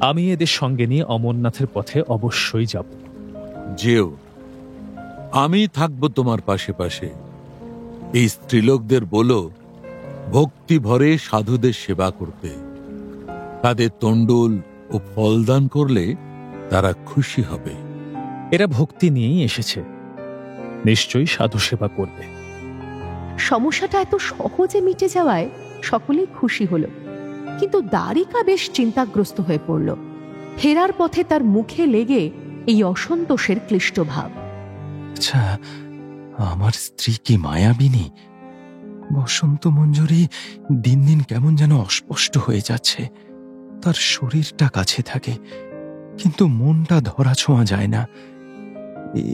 আমি এদের সঙ্গে নিয়ে অমরনাথের পথে অবশ্যই যাব। যেও, আমি থাকবো তোমার পাশে পাশে। এই স্ত্রীলোকদের বলো ভক্তি ভরে সাধুদের সেবা করতে। তাদের তণ্ডুল ও ফলদান করলে তারা খুশি হবে। এরা ভক্তি নিয়েই এসেছে, নিশ্চয়ই সাধু সেবা করবে। সমস্যাটা এত সহজে মিটে যাওয়ায় সকলেই খুশি হল, কিন্তু দ্বারিকা বেশ চিন্তাগ্রস্ত হয়ে পড়ল। ফেরার পথে তার মুখে লেগে এই অসন্তোষের ক্লিষ্ট ভাব। আচ্ছা, আমার স্ত্রী কি মায়াবিনী? বসন্ত মঞ্জুরি দিন দিন কেমন যেন অস্পষ্ট হয়ে যাচ্ছে। তার শরীরটা কাছে থাকে, কিন্তু মনটা ধরা ছোঁয়া যায় না।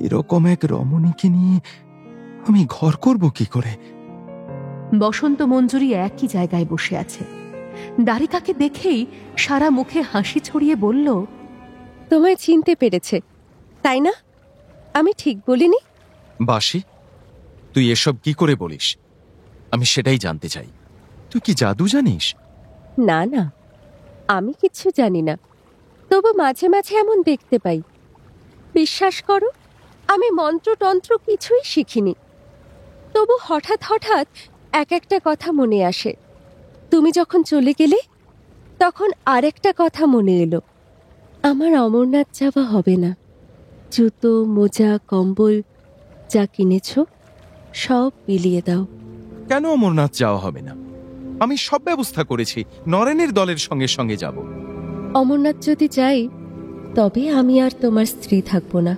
এরকম এক রমণীকে নিয়ে আমি ঘর করব কি করে? বসন্ত মঞ্জুরি একই জায়গায় বসে আছে। দ্বারিকাকে দেখেই সারা মুখে হাসি ছড়িয়ে বলল, তোমায় চিনতে পেরেছে, তাই না? আমি ঠিক বলিনি? বাসি, তুই এসব কি করে বলিস? আমি সেটাই জানতে চাই। তুই কি জাদু জানিস? না না, আমি কিচ্ছু জানি না, তবু মাঝে মাঝে এমন দেখতে পাই। বিশ্বাস করো, আমি মন্ত্রতন্ত্র কিছুই শিখিনি, তবু হঠাৎ হঠাৎ এক একটা কথা মনে আসে। তুমি যখন চলে গেলে তখন আরেকটা কথা মনে এলো, আমার অমরনাথ যাওয়া হবে না। জুতো, মোজা, কম্বল যা কিনেছ সব বিলিয়ে দাও। কেন অমরনাথ যাওয়া হবে না? আমি সব ব্যবস্থা করেছি, নরেনের দলের সঙ্গে সঙ্গে যাব। অমরনাথ যদি যাই, তবে আমি আর তোমার স্ত্রী থাকব না।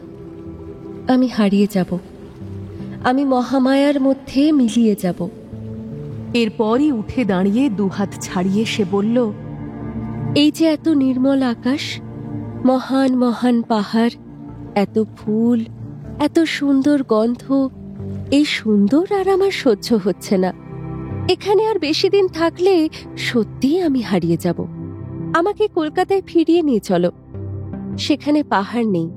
আমি হারিয়ে যাব, আমি মহামায়ার মধ্যে মিলিয়ে যাব। এরপরই উঠে দাঁড়িয়ে দুহাত ছাড়িয়ে সে বলল, এই যে এত নির্মল আকাশ, মহান মহান পাহাড়, এত ফুল, এত সুন্দর গন্ধ, এই সুন্দর আর আমার সহ্য হচ্ছে না। এখানে আর বেশি দিন থাকলে সত্যিই আমি হারিয়ে যাব। আমাকে কলকাতায় ফিরিয়ে নিয়ে চলো। সেখানে পাহাড় নেই,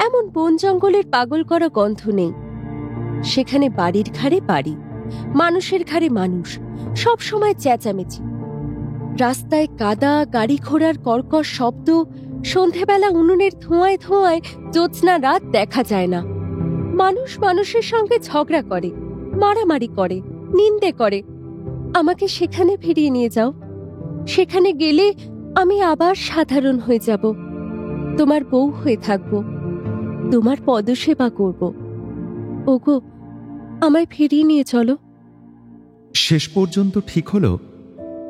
এমন বন জঙ্গলের পাগল করা গন্ধ নেই। সেখানে বাড়ির ঘাড়ে বাড়ি, মানুষের ঘাড়ে মানুষ, সব সময় চেঁচামেচি। রাস্তায় কাদা, গাড়ি ঘোড়ার কর্কশ শব্দ, সন্ধেবেলা উনুনের ধোঁয়ায় ধোঁয়ায় জ্যোৎস্না রাত দেখা যায় না। মানুষ মানুষের সঙ্গে ঝগড়া করে, মারামারি করে, নিন্দে করে। আমাকে সেখানে ফিরিয়ে নিয়ে যাও। সেখানে গেলে আমি আবার সাধারণ হয়ে যাব, তোমার বউ হয়ে থাকব, তোমার পদসেবা করব। ওগো, আমায় ফিরিয়ে নিয়ে চলো। শেষ পর্যন্ত ঠিক হলো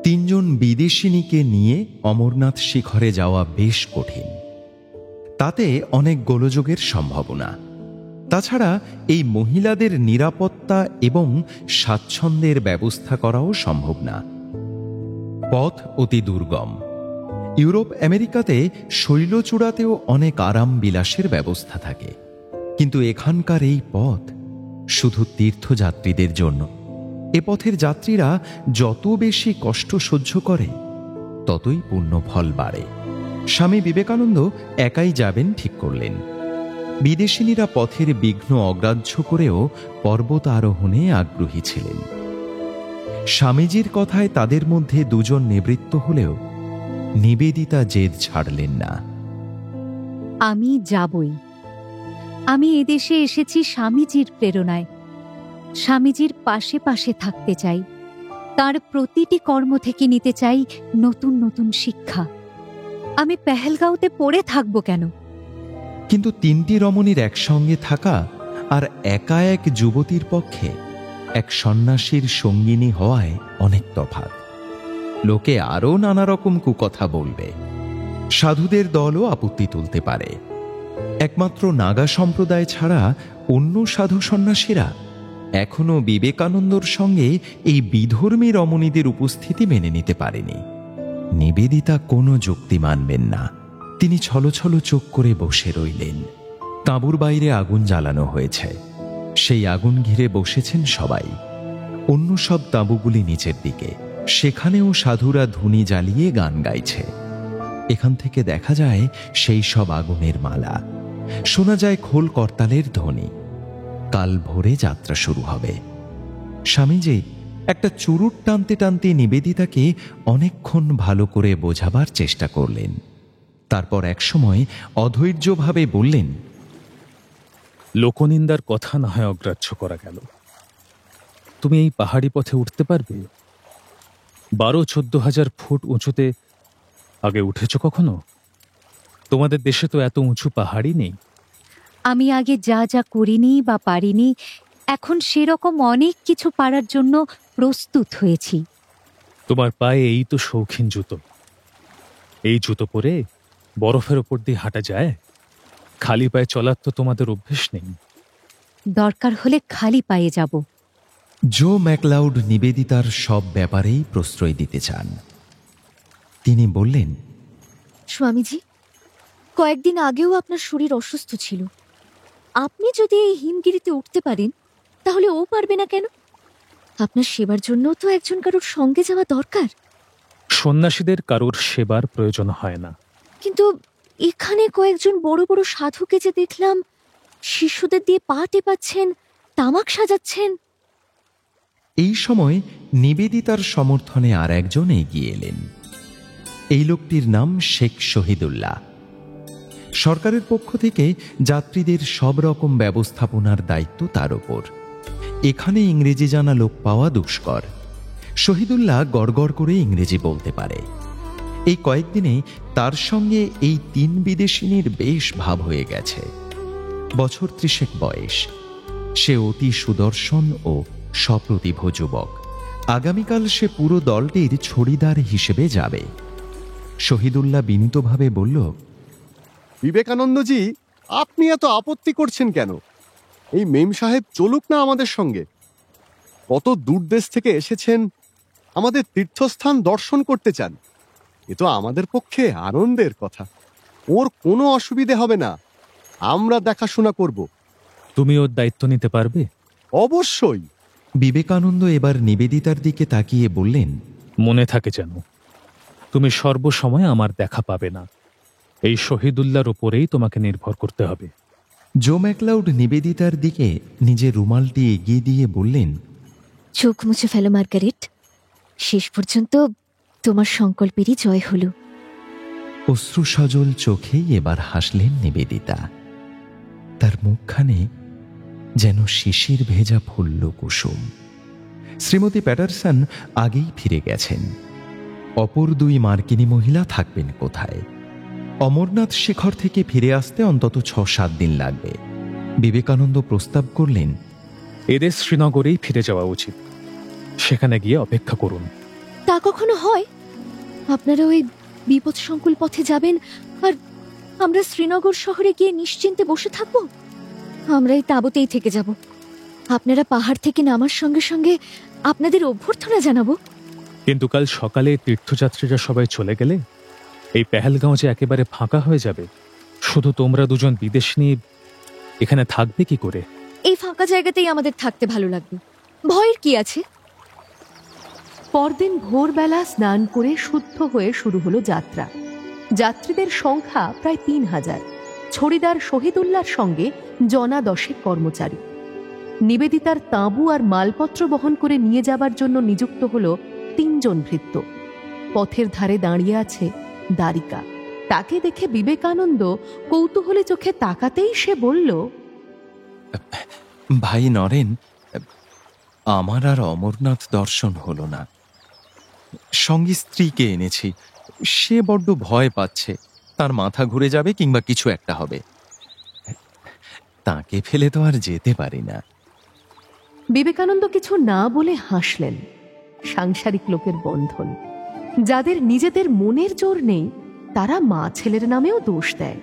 3 জন বিদেশিনীকে নিয়ে অমরনাথ শিখরে যাওয়া বেশ কঠিন। তাতে অনেক গোলযোগের সম্ভাবনা। তাছাড়া এই মহিলাদের নিরাপত্তা এবং স্বাচ্ছন্দ্যের ব্যবস্থা করাও সম্ভব না। পথ অতি দুর্গম। ইউরোপ আমেরিকাতে শৈলচূড়াতেও অনেক আরাম বিলাসের ব্যবস্থা থাকে, কিন্তু এখানকার এই পথ শুধু তীর্থযাত্রীদের জন্য। এ পথের যাত্রীরা যত বেশি কষ্ট সহ্য করে ততই পুণ্যফল বাড়ে। স্বামী বিবেকানন্দ একাই যাবেন ঠিক করলেন। বিদেশিনীরা পথের বিঘ্ন অগ্রাহ্য করেও পর্বত আরোহণে আগ্রহী ছিলেন। স্বামীজির কথায় তাদের মধ্যে 2 জন নিবৃত্ত হলেও নিবেদিতা জেদ ছাড়লেন না। আমি যাবই। আমি এদেশে এসেছি স্বামীজির প্রেরণায়। স্বামীজির পাশে পাশে থাকতে চাই, তার প্রতিটি কর্ম থেকে নিতে চাই নতুন নতুন শিক্ষা। আমি পেহেলগাঁওতে পড়ে থাকবো কেন? কিন্তু 3টি রমণীর একসঙ্গে থাকা আর একা এক যুবতীর পক্ষে এক সন্ন্যাসীর সঙ্গিনী হওয়ায় অনেক তফাৎ। লোকে আরও নানা রকম কুকথা বলবে, সাধুদের দলও আপত্তি তুলতে পারে। একমাত্র নাগা সম্প্রদায় ছাড়া অন্য সাধু সন্ন্যাসীরা এখনো বিবেকানন্দর সঙ্গে এই বিধর্মী রমণীদের উপস্থিতি মেনে নিতে পারেনি। নিবেদিতা কোনো যুক্তি মানবেন না। তিনি ছলছল চোখ করে বসে রইলেন। তাঁবুর বাইরে আগুন জ্বালানো হয়েছে, সেই আগুন ঘিরে বসেছেন সবাই। অন্য সব তাঁবুগুলি নিচের দিকে, সেখানেও সাধুরা ধুনি জ্বালিয়ে গান গাইছে। এখান থেকে দেখা যায় সেই সব আগুনের মালা, শোনা যায় খোল করতালের ধ্বনি। কাল ভোরে যাত্রা শুরু হবে। স্বামীজি একটা চুরুট টানতে টানতে নিবেদিতাকে অনেকক্ষণ ভালো করে বোঝাবার চেষ্টা করলেন। তারপর একসময় অধৈর্যভাবে বললেন, লোকনিন্দার কথা না হয় অগ্রাহ্য করা গেল। তুমি এই পাহাড়ি পথে উঠতে পারবে? 12-14 হাজার ফুট উঁচুতে আগে উঠেছ কখনো? তোমাদের দেশে তো এত উঁচু পাহাড়ই নেই। আমি আগে যা যা করিনি বা পারিনি, এখন সেরকম অনেক কিছু পারার জন্য প্রস্তুত হয়েছি। তোমার পায়ে এই তো শৌখিন জুতো। এই জুতো পরে বরফের ওপর দিয়ে হাঁটা যায়? খালি পায়ে চলার তো তোমাদের অভ্যেস নেই। দরকার হলে খালি পায়ে যাব। জো ম্যাকলাউড নিবেদিতার সব ব্যাপারেই প্রশ্রয় দিতে চান। তিনি বললেন, স্বামীজি, কয়েকদিন আগেও আপনার শরীর অসুস্থ ছিল। আপনি যদি এই হিমগিরিতে উঠতে পারেন, তাহলে ও পারবে না কেন? আপনার সেবার জন্য তো একজন কারোর সঙ্গে যাওয়া দরকার। সন্ন্যাসীদের কারোর সেবার প্রয়োজন হয় না। কিন্তু এখানে কয়েকজন বড় বড় সাধুকে যে দেখলাম, শিশুদের দিয়ে পা টেপাচ্ছেন, তামাক সাজাচ্ছেন। এই সময় নিবেদিতার সমর্থনে আর একজন এগিয়ে এলেন। এই লোকটির নাম শেখ শহীদুল্লাহ। সরকারের পক্ষ থেকে যাত্রীদের সব রকম ব্যবস্থাপনার দায়িত্ব তার ওপর। এখানে ইংরেজি জানা লোক পাওয়া দুষ্কর। শহীদুল্লাহ গড়গড় করে ইংরেজি বলতে পারে। এই কয়েকদিনে তার সঙ্গে এই 3 বিদেশিনীর বেশ ভাব হয়ে গেছে। বছর 30 বয়স। সে অতি সুদর্শন ও সপ্রতিভ যুবক। আগামীকাল সে পুরো দলটির ছড়িদার হিসেবে যাবে। শহীদুল্লাহ বিনীতভাবে বলল, বিবেকানন্দজি, আপনি এত আপত্তি করছেন কেন? এই মেম সাহেব চলুক না আমাদের সঙ্গে। কত দূর দেশ থেকে এসেছেন, আমাদের তীর্থস্থান দর্শন করতে চান। এ তো আমাদের পক্ষে আনন্দের কথা। ওর কোনো অসুবিধে হবে না, আমরা দেখাশোনা করব। তুমি ওর দায়িত্ব নিতে পারবে? অবশ্যই। বিবেকানন্দ এবার নিবেদিতার দিকে তাকিয়ে বললেন, মনে থাকে যেন, তুমি সর্বসময় আমার দেখা পাবে না। এই শহীদুল্লাহর ওপরেই তোমাকে নির্ভর করতে হবে। জো ম্যাকলাউড নিবেদিতার দিকে নিজের রুমালটি এগিয়ে দিয়ে বললেন, চোখ মুছে ফেলো মার্গারেট, শেষ পর্যন্ত তোমার সংকল্পেরই জয় হলো। অশ্রু সজল চোখেই এবার হাসলেন নিবেদিতা। তার মুখখানে যেন শিশির ভেজা ফুল্ল কুসুম। শ্রীমতী প্যাটারসন আগেই ফিরে গেছেন। অপর দুই মার্কিনী মহিলা থাকবেন কোথায়? অমরনাথ শিখর থেকে ফিরে আসতে অন্তত 6-7 দিন লাগবে। বিবেকানন্দ প্রস্তাব করলেন, এদের শ্রীনগরেই ফিরে যাওয়া উচিত। সেখানে গিয়ে অপেক্ষা করুন। তা কখনো হয়? আপনারা ওই বিপদসংকুল পথে যাবেন আর আমরা শ্রীনগর শহরে গিয়ে নিশ্চিন্তে বসে থাকবো? আমরা এই তাঁবুতেই থেকে যাব। আপনারা পাহাড় থেকে নামার সঙ্গে সঙ্গে আপনাদের অভ্যর্থনা জানাবো। কিন্তু কাল সকালে তীর্থযাত্রীরা সবাই চলে গেলে এই পেহেলগাঁও যে একেবারে ফাঁকা হয়ে যাবে। শুধু তোমরা দুজন বিদেশিনী এখানে থাকবে কি করে? এই ফাঁকা জায়গাতেই আমাদের থাকতে ভালো লাগবে, ভয়ের কি আছে? পরদিন ভোরবেলা স্নান করে শুদ্ধ হয়ে শুরু হলো যাত্রা। যাত্রীদের সংখ্যা প্রায় 3000। ছড়িদার শহীদুল্লাহর সঙ্গে জনা 10 কর্মচারী। নিবেদিতার তাঁবু আর মালপত্র বহন করে নিয়ে যাবার জন্য নিযুক্ত হলো 3 জন ভৃত্য। পথের ধারে দাঁড়িয়ে আছে দ্বারিকা। তাকে দেখে বিবেকানন্দ কৌতূহলী চোখে তাকাতেই সে বলল, ভাই নরেন, আমার আর অমরনাথ দর্শন হলো না। সঙ্গে স্ত্রীকে এনেছি, সে বড্ড ভয় পাচ্ছে, তার মাথা ঘুরে যাবে কিংবা কিছু একটা হবে। তাকে ফেলে তো আর যেতে পারি না। বিবেকানন্দ কিছু না বলে হাসলেন। সাংসারিক লোকের বন্ধন। যাদের নিজেদের মনের জোর নেই তারা মা ছেলের নামেও দোষ দেয়।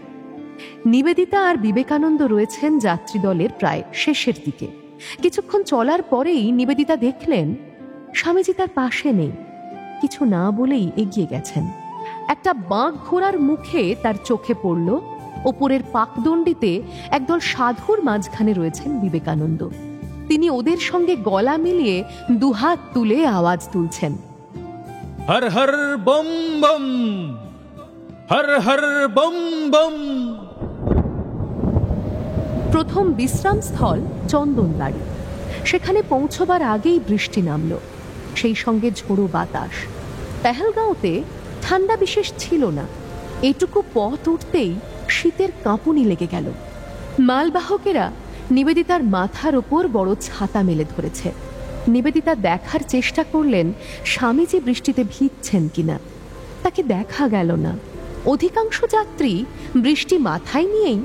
নিবেদিতা আর বিবেকানন্দ রয়েছেন যাত্রী দলের প্রায় শেষের দিকে। কিছুক্ষণ চলার পরেই নিবেদিতা দেখলেন স্বামীজি তার পাশে নেই। কিছু না বলেই এগিয়ে গেছেন। একটা বাঁক ঘোড়ার মুখে তার চোখে পড়ল ওপরের পাকদণ্ডিতে একদল সাধুর মাঝখানে রয়েছেন বিবেকানন্দ। তিনি ওদের সঙ্গে গলা মিলিয়ে দুহাত তুলে আওয়াজ তুলছেন, Har Har bomb bomb, Har Har bomb bomb. প্রথম বিশ্রামস্থল চন্দনবাড়ি। সেখানে পৌঁছবার আগেই বৃষ্টি নামল, সেই সঙ্গে ঝোড়ো বাতাস। পেহেলগাঁওতে ঠান্ডা বিশেষ ছিল না। এটুকু পথ উঠতেই শীতের কাঁপুনি লেগে গেল। মালবাহকেরা নিবেদিতার মাথার ওপর বড় ছাতা মেলে ধরেছে। নিবেদিতা দেখার চেষ্টা করলেন স্বামীজি বৃষ্টিতে ভিজছেন কিনা। তাকে দেখা গেল না। অধিকাংশ যাত্রী বৃষ্টি মাথায় নিয়েই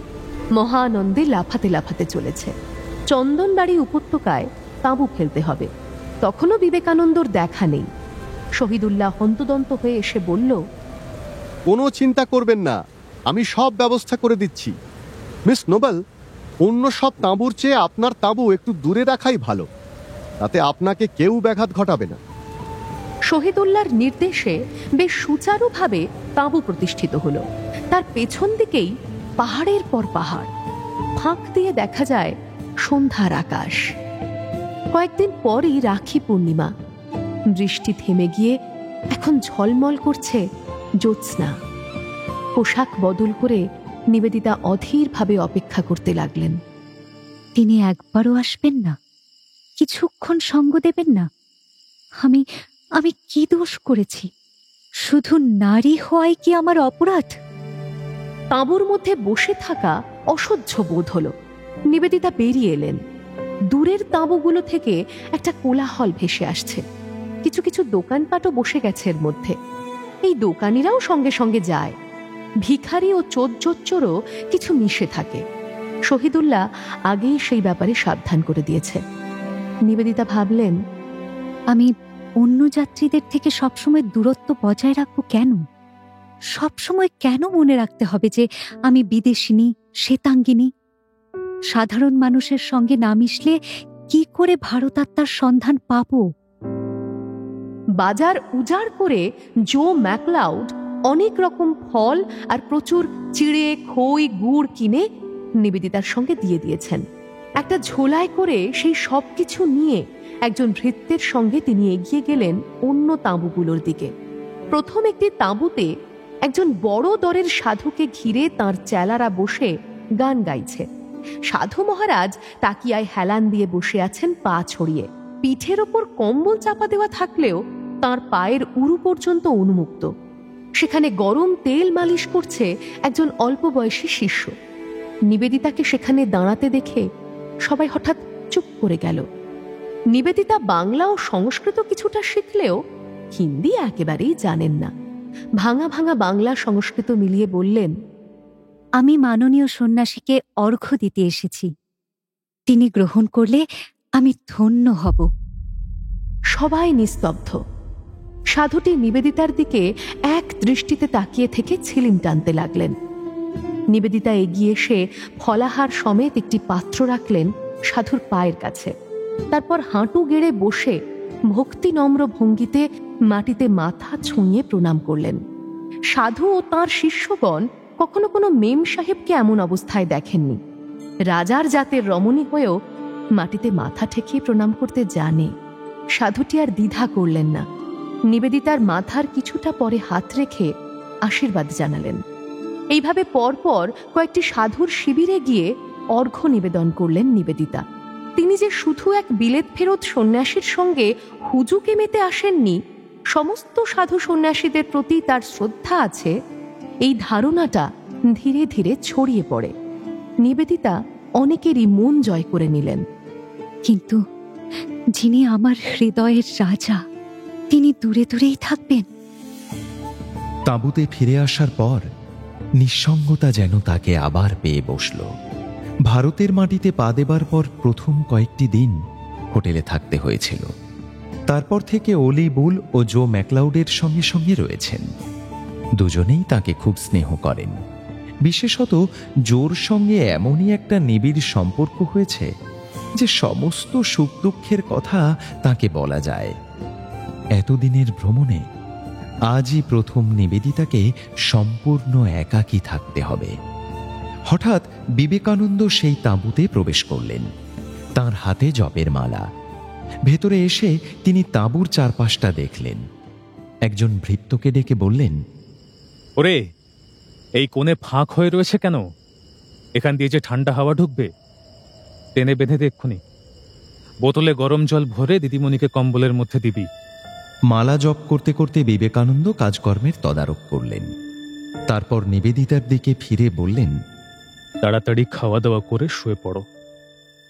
মহানন্দে লাফাতে লাফাতে চলেছে। চন্দনবাড়ি উপত্যকায় তাঁবু ফেলতে হবে। তখনও বিবেকানন্দর দেখা নেই। শহীদুল্লাহ হন্তদন্ত হয়ে এসে বলল, কোনো চিন্তা করবেন না, আমি সব ব্যবস্থা করে দিচ্ছি। মিস নোবেল, অন্য সব তাঁবুর চেয়ে আপনার তাঁবু একটু দূরে রাখাই ভালো, তাতে আপনাকে কেউ ব্যাঘাত ঘটাবে না। শহীদুল্লাহর নির্দেশে বেশ সুচারুভাবে তাঁবু প্রতিষ্ঠিত হলো। তার পেছন দিকেই পাহাড়ের পর পাহাড়। ফাঁক দিয়ে দেখা যায় সন্ধ্যার আকাশ। কয়েকদিন পরই রাখি পূর্ণিমা। বৃষ্টি থেমে গিয়ে এখন ঝলমল করছে জ্যোৎস্না। পোশাক বদল করে নিবেদিতা অধীরভাবে অপেক্ষা করতে লাগলেন। তিনি একবারও আসবেন না? কিছুক্ষণ সঙ্গ দেবেন না? আমি কি দোষ করেছি? শুধু নারী হওয়াই কি আমার অপরাধ? তাঁবুর মধ্যে বসে থাকা অসহ্য বোধ হলো। নিবেদিতা বেরিয়ে এলেন। দূরের তাঁবুগুলো থেকে একটা কোলাহল ভেসে আসছে। কিছু কিছু দোকানপাটও বসে গেছে এর মধ্যে। এই দোকানিরাও সঙ্গে সঙ্গে যায়। ভিখারি ও চোরজোচ্চোরও কিছু মিশে থাকে। শহীদুল্লাহ আগেই সেই ব্যাপারে সাবধান করে দিয়েছে। নিবেদিতা ভাবলেন, আমি অন্য যাত্রীদের থেকে সবসময় দূরত্ব বজায় রাখবো কেন? সবসময় কেন মনে রাখতে হবে যে আমি বিদেশিনী, শ্বেতাঙ্গিনী? সাধারণ মানুষের সঙ্গে না মিশলে কি করে ভারতাত্মার সন্ধান পাবো? বাজার উজাড় করে জো ম্যাকলাউড অনেক রকম ফল আর প্রচুর চিড়ে, খই, গুড় কিনে নিবেদিতার সঙ্গে দিয়ে দিয়েছেন। একটা ঝোলায় করে সেই সব কিছু নিয়ে একজন ভৃত্যের সঙ্গে তিনি এগিয়ে গেলেন অন্য তাঁবুগুলোর দিকে। প্রথম একটি তাঁবুতে একজন বড় দরের সাধুকে ঘিরে তাঁর চেলারা বসে গান গাইছে। সাধু মহারাজ তাকিয়ায় হেলান দিয়ে বসে আছেন পা ছড়িয়ে। পিঠের ওপর কম্বল চাপা দেওয়া থাকলেও তার পায়ের উরু পর্যন্ত উন্মুক্ত। সেখানে গরম তেল মালিশ করছে একজন অল্প বয়সী শিষ্য। নিবেদিতাকে সেখানে দাঁড়াতে দেখে সবাই হঠাৎ চুপ করে গেল। নিবেদিতা বাংলা ও সংস্কৃত কিছুটা শিখলেও হিন্দি একেবারেই জানেন না। ভাঙা ভাঙা বাংলা সংস্কৃত মিলিয়ে বললেন, আমি মাননীয় সন্ন্যাসীকে অর্ঘ্য দিতে এসেছি। তিনি গ্রহণ করলে আমি ধন্য হব। সবাই নিস্তব্ধ। সাধুটি নিবেদিতার দিকে এক দৃষ্টিতে তাকিয়ে থেকে ছিলিম টানতে লাগলেন। নিবেদিতা এগিয়ে এসে ফলাহার সমেত একটি পাত্র রাখলেন সাধুর পায়ের কাছে। তারপর হাঁটু গেড়ে বসে ভক্তি নম্র ভঙ্গিতে মাটিতে মাথা ছুঁয়ে প্রণাম করলেন। সাধু ও তাঁর শিষ্যগণ কখনো কোনো মেম সাহেবকে এমন অবস্থায় দেখেননি। রাজার জাতের রমণী হয়েও মাটিতে মাথা ঠেকিয়ে প্রণাম করতে জানে। সাধুটি আর দ্বিধা করলেন না। নিবেদিতার মাথার কিছুটা পরে হাত রেখে আশীর্বাদ জানালেন। এইভাবে পরপর কয়েকটি সাধুর শিবিরে গিয়ে অর্ঘ্য নিবেদন করলেন নিবেদিতা। তিনি যে শুধু এক বিলেত ফেরত সন্ন্যাসীর সঙ্গে হুজুকে মেতে আসেননি, সমস্ত সাধু সন্ন্যাসীদের প্রতি তার শ্রদ্ধা আছে, এই ধারণাটা ধীরে ধীরে ছড়িয়ে পড়ে। নিবেদিতা অনেকেরই মন জয় করে নিলেন। কিন্তু যিনি আমার হৃদয়ের রাজা, তিনি দূরে দূরেই থাকবেন। তাঁবুতে ফিরে আসার পর নিঃসঙ্গতা যেন তাকে আবার পেয়ে বসল। ভারতের মাটিতে পা দেবার পর প্রথম কয়েকটি দিন হোটেলে থাকতে হয়েছিল। তারপর থেকে ওলি বুল ও জো ম্যাকলাউডের সঙ্গে সঙ্গে রয়েছেন। দুজনেই তাকে খুব স্নেহ করেন। বিশেষত জোর সঙ্গে এমনই একটা নিবিড় সম্পর্ক হয়েছে যে সমস্ত সুখ দুঃখের কথা তাকে বলা যায়। এতদিনের ভ্রমণে আজই প্রথম নিবেদিতাকে সম্পূর্ণ একাকী থাকতে হবে। হঠাৎ বিবেকানন্দ সেই তাঁবুতে প্রবেশ করলেন। তার হাতে জপের মালা। ভেতরে এসে তিনি তাঁবুর চারপাশটা দেখলেন। একজন ভৃত্যকে ডেকে বললেন, ওরে, এই কোণে ফাঁক হয়ে রয়েছে কেন? এখান দিয়ে যে ঠান্ডা হাওয়া ঢুকবে, টেনে বেঁধে দে এক্ষুনি। বোতলে গরম জল ভরে দিদিমণিকে কম্বলের মধ্যে দিবি। মালা জপ করতে করতে বিবেকানন্দ কাজকর্মের তদারক করলেন। তারপর নিবেদিতার দিকে ফিরে বললেন, তাড়াতাড়ি খাওয়া দাওয়া করে শুয়ে পড়ো,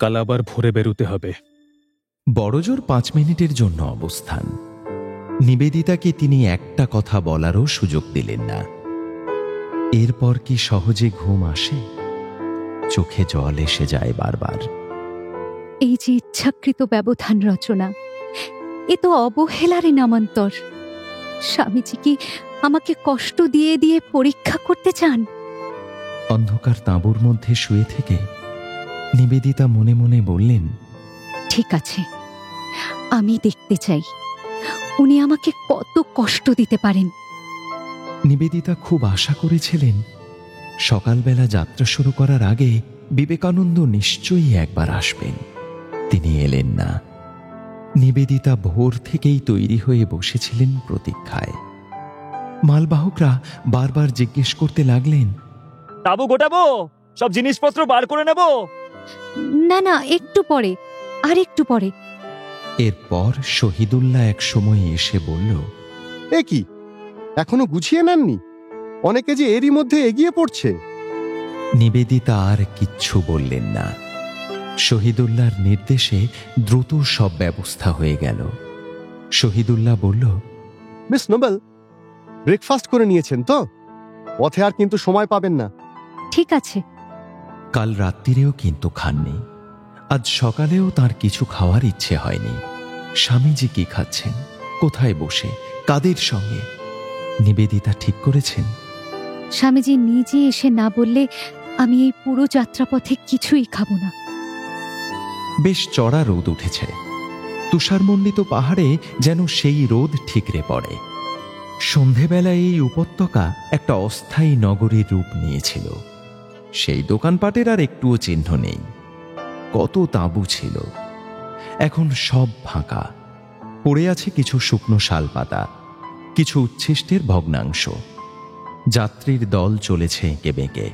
কাল আবার ভোরে বেরোতে হবে। বড়জোর 5 মিনিটের জন্য অবস্থান। নিবেদিতাকে তিনি একটা কথা বলারও সুযোগ দিলেন না। এরপর কি সহজে ঘুম আসে? চোখে জল এসে যায় বারবার। এই যে ইচ্ছাকৃত ব্যবধান রচনা, এ তো অবহেলারই নামান্তর। স্বামীজি কি আমাকে কষ্ট দিয়ে দিয়ে পরীক্ষা করতে চান? অন্ধকার তাঁবুর মধ্যে শুয়ে থেকে নিবেদিতা মনে মনে বললেন, ঠিক আছে, আমি দেখতে চাই উনি আমাকে কত কষ্ট দিতে পারেন। নিবেদিতা খুব আশা করেছিলেন সকালবেলা যাত্রা শুরু করার আগে বিবেকানন্দ নিশ্চয়ই একবার আসবেন। তিনি এলেন না। নিবেদিতা ভোর থেকেই তৈরি হয়ে বসেছিলেন প্রতীক্ষায়। মালবাহকরা বারবার জিজ্ঞেস করতে লাগলেন, তাবু গোটাবো? সব জিনিসপত্র বার করে নেব? না না, একটু পরে, আর একটু পরে। এরপর শহীদুল্লাহ এক সময় এসে বলল, এ কি, এখনো গুছিয়ে নেননি? অনেকে যে এরই মধ্যে এগিয়ে পড়ছে। নিবেদিতা আর কিচ্ছু বললেন না। শহীদুল্লাহর নির্দেশে দ্রুত সব ব্যবস্থা হয়ে গেল। শহীদুল্লাহ বলল, মিস নোবেল, ব্রেকফাস্ট করে নিয়েছেন তো? পথে আর কিন্তু সময় পাবেন না। ঠিক আছে। কাল রাত্রিরেও কিন্তু খাননি। আজ সকালেও তার কিছু খাওয়ার ইচ্ছে হয়নি। স্বামীজি কি খাচ্ছেন, কোথায় বসে, কাদের সঙ্গে? নিবেদিতা ঠিক করেছেন, স্বামীজি নিজে এসে না বললে আমি এই পুরো যাত্রাপথে কিছুই খাবো না। বেশ চড়া রোদ উঠেছে। তুষারমণ্ডিত পাহাড়ে যেন সেই রোদ ঠিকরে পড়ে। সন্ধেবেলায় এই উপত্যকা একটা অস্থায়ী নগরীর রূপ নিয়েছিল। সেই দোকানপাটের আর একটুও চিহ্ন নেই। কত তাঁবু ছিল, এখন সব ফাঁকা। পড়ে আছে কিছু শুকনো শালপাতা, কিছু উচ্ছিষ্টের ভগ্নাংশ। যাত্রীর দল চলেছে এঁকে বেঁকে,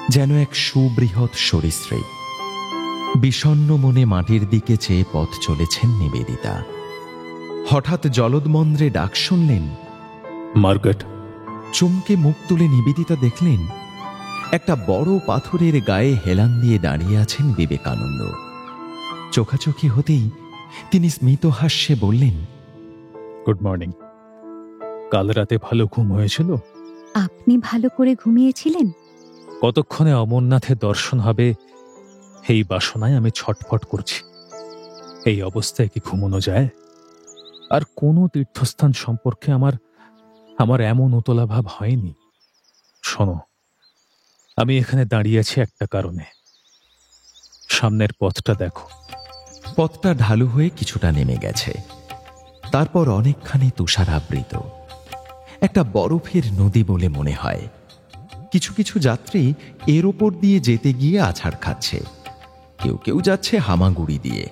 যেন এক সুবৃহৎ সরীসৃপ। বিষণ্ণ মনে মাটির দিকে চেয়ে পথ চলেছেন নিবেদিতা। হঠাৎ জলদমন্দ্রে ডাক শুনলেন, মার্গারেট। চমকে মুখ তুলে নিবেদিতা দেখলেন একটা বড় পাথরের গায়ে হেলান দিয়ে দাঁড়িয়ে আছেন বিবেকানন্দ। চোখাচোখি হতেই তিনি স্মিত হাস্যে বললেন, গুড মর্নিং। কাল রাতে ভালো ঘুম হয়েছিল? আপনি ভালো করে ঘুমিয়েছিলেন? কতক্ষণে অমরনাথের দর্শন হবে এই বাসনায় আমি ছটফট করছি। এই অবস্থায় কি ঘুমানো যায়? আর কোনো তীর্থস্থান সম্পর্কে আমার এমন উতলাভাব হয়নি। শোনো, আমি এখানে দাঁড়িয়ে আছি একটা কারণে। সামনের পথটা দেখো। পথটা ঢালু হয়ে কিছুটা নেমে গেছে, তারপর অনেকখানি তুষারাবৃত। একটা বরফের নদী বলে মনে হয়। কিছু কিছু যাত্রী এর ওপর দিয়ে যেতে গিয়ে আছাড় খাচ্ছে, কেউ কেউ যাচ্ছে হামাগুড়ি দিয়ে।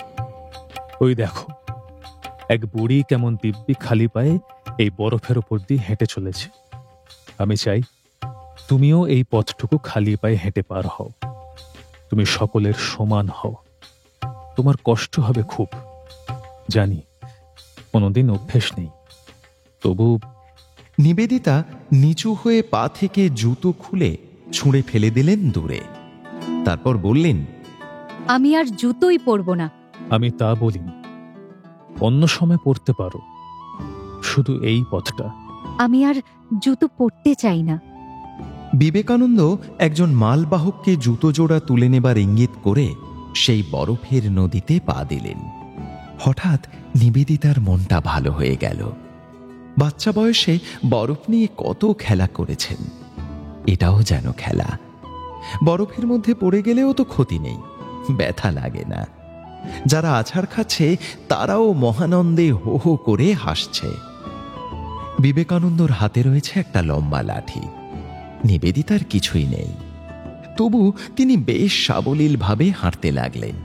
ওই দেখো, এক বুড়ি কেমন দিব্যি খালি পায়ে এই বরফের ওপর দিয়ে হেঁটে চলেছে। আমি চাই তুমিও এই পথটুকু খালি পায়ে হেঁটে পার হও। তুমি সকলের সমান হও। তোমার কষ্ট হবে খুব, জানি, কোনোদিন অভ্যেস নেই, তবু। নিবেদিতা নিচু হয়ে পা থেকে জুতো খুলে ছুঁড়ে ফেলে দিলেন দূরে। তারপর বললেন, আমি আর জুতোই পরব না। আমি তা বলিনি, অন্য সময় পড়তে পারো, শুধু এই পথটা। আমি আর জুতো পরতে চাই না। বিবেকানন্দ একজন মালবাহককে জুতো জোড়া তুলে নেবার ইঙ্গিত করে সেই বরফের নদীতে পা দিলেন। হঠাৎ নিবেদিতার মনটা ভালো হয়ে গেল। বাচ্চা বয়সে বরফ নিয়ে কত খেলা করেছেন, এটাও যেন খেলা। বরফের মধ্যে পড়ে গেলেও তো ক্ষতি নেই, ব্যথা লাগে না। যারা আছাড় খাচ্ছে তারাও মহানন্দে হো হো করে হাসছে। বিবেকানন্দর হাতে রয়েছে একটা লম্বা লাঠি, নিবেদিতার কিছুই নেই। তবু তিনি বেশ সাবলীলভাবে হাঁটতে লাগলেন।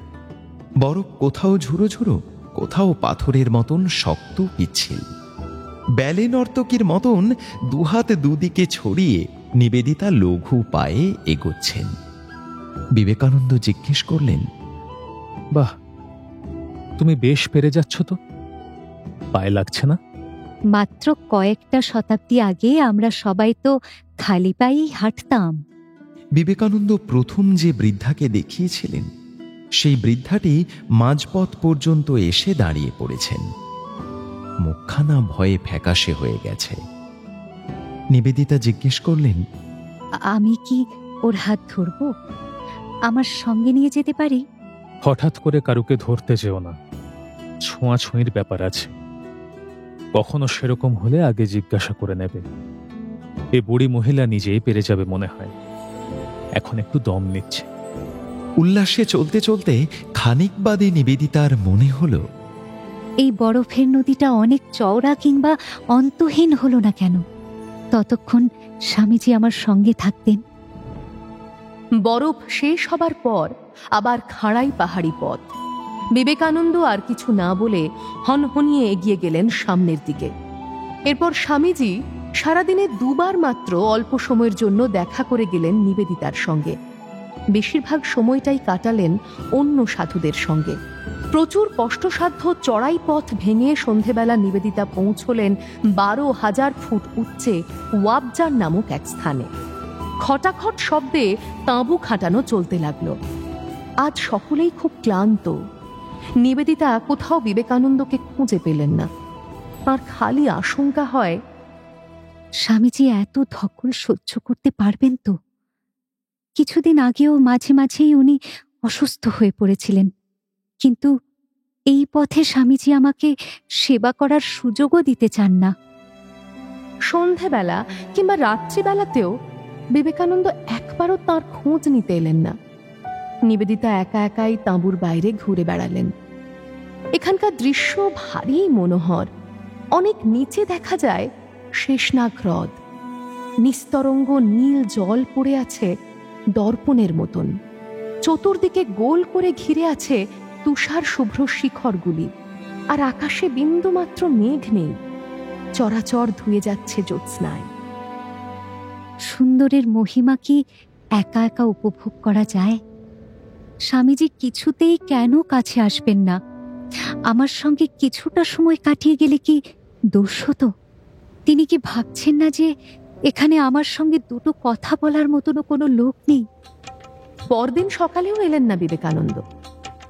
বরফ কোথাও ঝুরো ঝুরো, কোথাও পাথরের মতন শক্ত পিচ্ছিল। ব্যালে নর্তকীর মতন দুহাত দুদিকে ছড়িয়ে নিবেদিতা লঘু পায়ে এগোচ্ছেন। বিবেকানন্দ জিজ্ঞেস করলেন, বাহ, তুমি বেশ পেরে যাচ্ছ তো, পায়ে লাগছে না? মাত্র কয়েকটা শতাব্দী আগে আমরা সবাই তো খালি পায়েই হাঁটতাম। বিবেকানন্দ প্রথম যে বৃদ্ধাকে দেখিয়েছিলেন, সেই বৃদ্ধাটি মাঝপথ পর্যন্ত এসে দাঁড়িয়ে পড়েছেন। মুখখানা ভয়ে ফ্যাকাশে হয়ে গেছে। নিবেদিতা জিজ্ঞেস করলেন, আমি কি ওর হাত ধরব? আমার সঙ্গে নিয়ে যেতে পারি? হঠাৎ করে কারুকে ধরতে যেও না, ছোঁয়াছুঁয়ির ব্যাপার আছে। কখনো সেরকম হলে আগে জিজ্ঞাসা করে নেবে। এ বুড়ি মহিলা নিজেই পেরে যাবে মনে হয়, এখন একটু দম নিচ্ছে। উল্লাসে চলতে চলতে খানিক বাদে নিবেদিতার মনে হলো, এই বরফের নদীটা অনেক চওড়া কিংবা অন্তহীন হলো না কেন? ততক্ষণ স্বামীজি আমার সঙ্গে থাকতেন। বরফ শেষ হবার পর আবার খাড়াই পাহাড়ি পথ। বিবেকানন্দ আর কিছু না বলে হনহনিয়ে এগিয়ে গেলেন সামনের দিকে। এরপর স্বামীজি সারাদিনে দুবার মাত্র অল্প সময়ের জন্য দেখা করে গেলেন নিবেদিতার সঙ্গে। বেশিরভাগ সময়টাই কাটালেন অন্য সাধুদের সঙ্গে। প্রচুর কষ্টসাধ্য চড়াই পথ ভেঙে সন্ধেবেলা নিবেদিতা পৌঁছলেন 12,000 ফুট উচ্চে ওয়াবজার নামক এক স্থানে। খটাখট শব্দে তাঁবু খাটানো চলতে লাগলো। আজ সকলেই খুব ক্লান্ত। নিবেদিতা কোথাও বিবেকানন্দকে খুঁজে পেলেন না। তাঁর খালি আশঙ্কা হয়, স্বামীজি এত ধকল সহ্য করতে পারবেন তো? কিছুদিন আগেও মাঝে মাঝেই উনি অসুস্থ হয়ে পড়েছিলেন, কিন্তু এই পথে স্বামীজি আমাকে সেবা করার সুযোগও দিতে চান না। সন্ধেবেলা কিংবা রাত্রিবেলাতেও বিবেকানন্দ একবারও তাঁর খোঁজ নিতে এলেন না। নিবেদিতা একা একাই তাঁবুর বাইরে ঘুরে বেড়ালেন। এখানকার দৃশ্য ভারী মনোহর। অনেক নিচে দেখা যায় শেষনাগ হ্রদ। নিস্তরঙ্গ নীল জল পড়ে আছে দর্পণের মতন। চতুর্দিকে গোল করে ঘিরে আছে তুষার শুভ্র শিখরগুলি, আর আকাশে বিন্দুমাত্র মেঘ নেই। চরাচর ধুয়ে যাচ্ছে জ্যোৎস্নায়। সুন্দরের মহিমা কি একা একা উপভোগ করা যায়? স্বামীজি কিছুতেই কেন কাছে আসবেন না? আমার সঙ্গে কিছুটা সময় কাটিয়ে গেলে কি দোষ হতো? তিনি কি ভাবছেন না যে এখানে আমার সঙ্গে দুটো কথা বলার মতনও কোনো লোক নেই? পরদিন সকালেও এলেন না বিবেকানন্দ।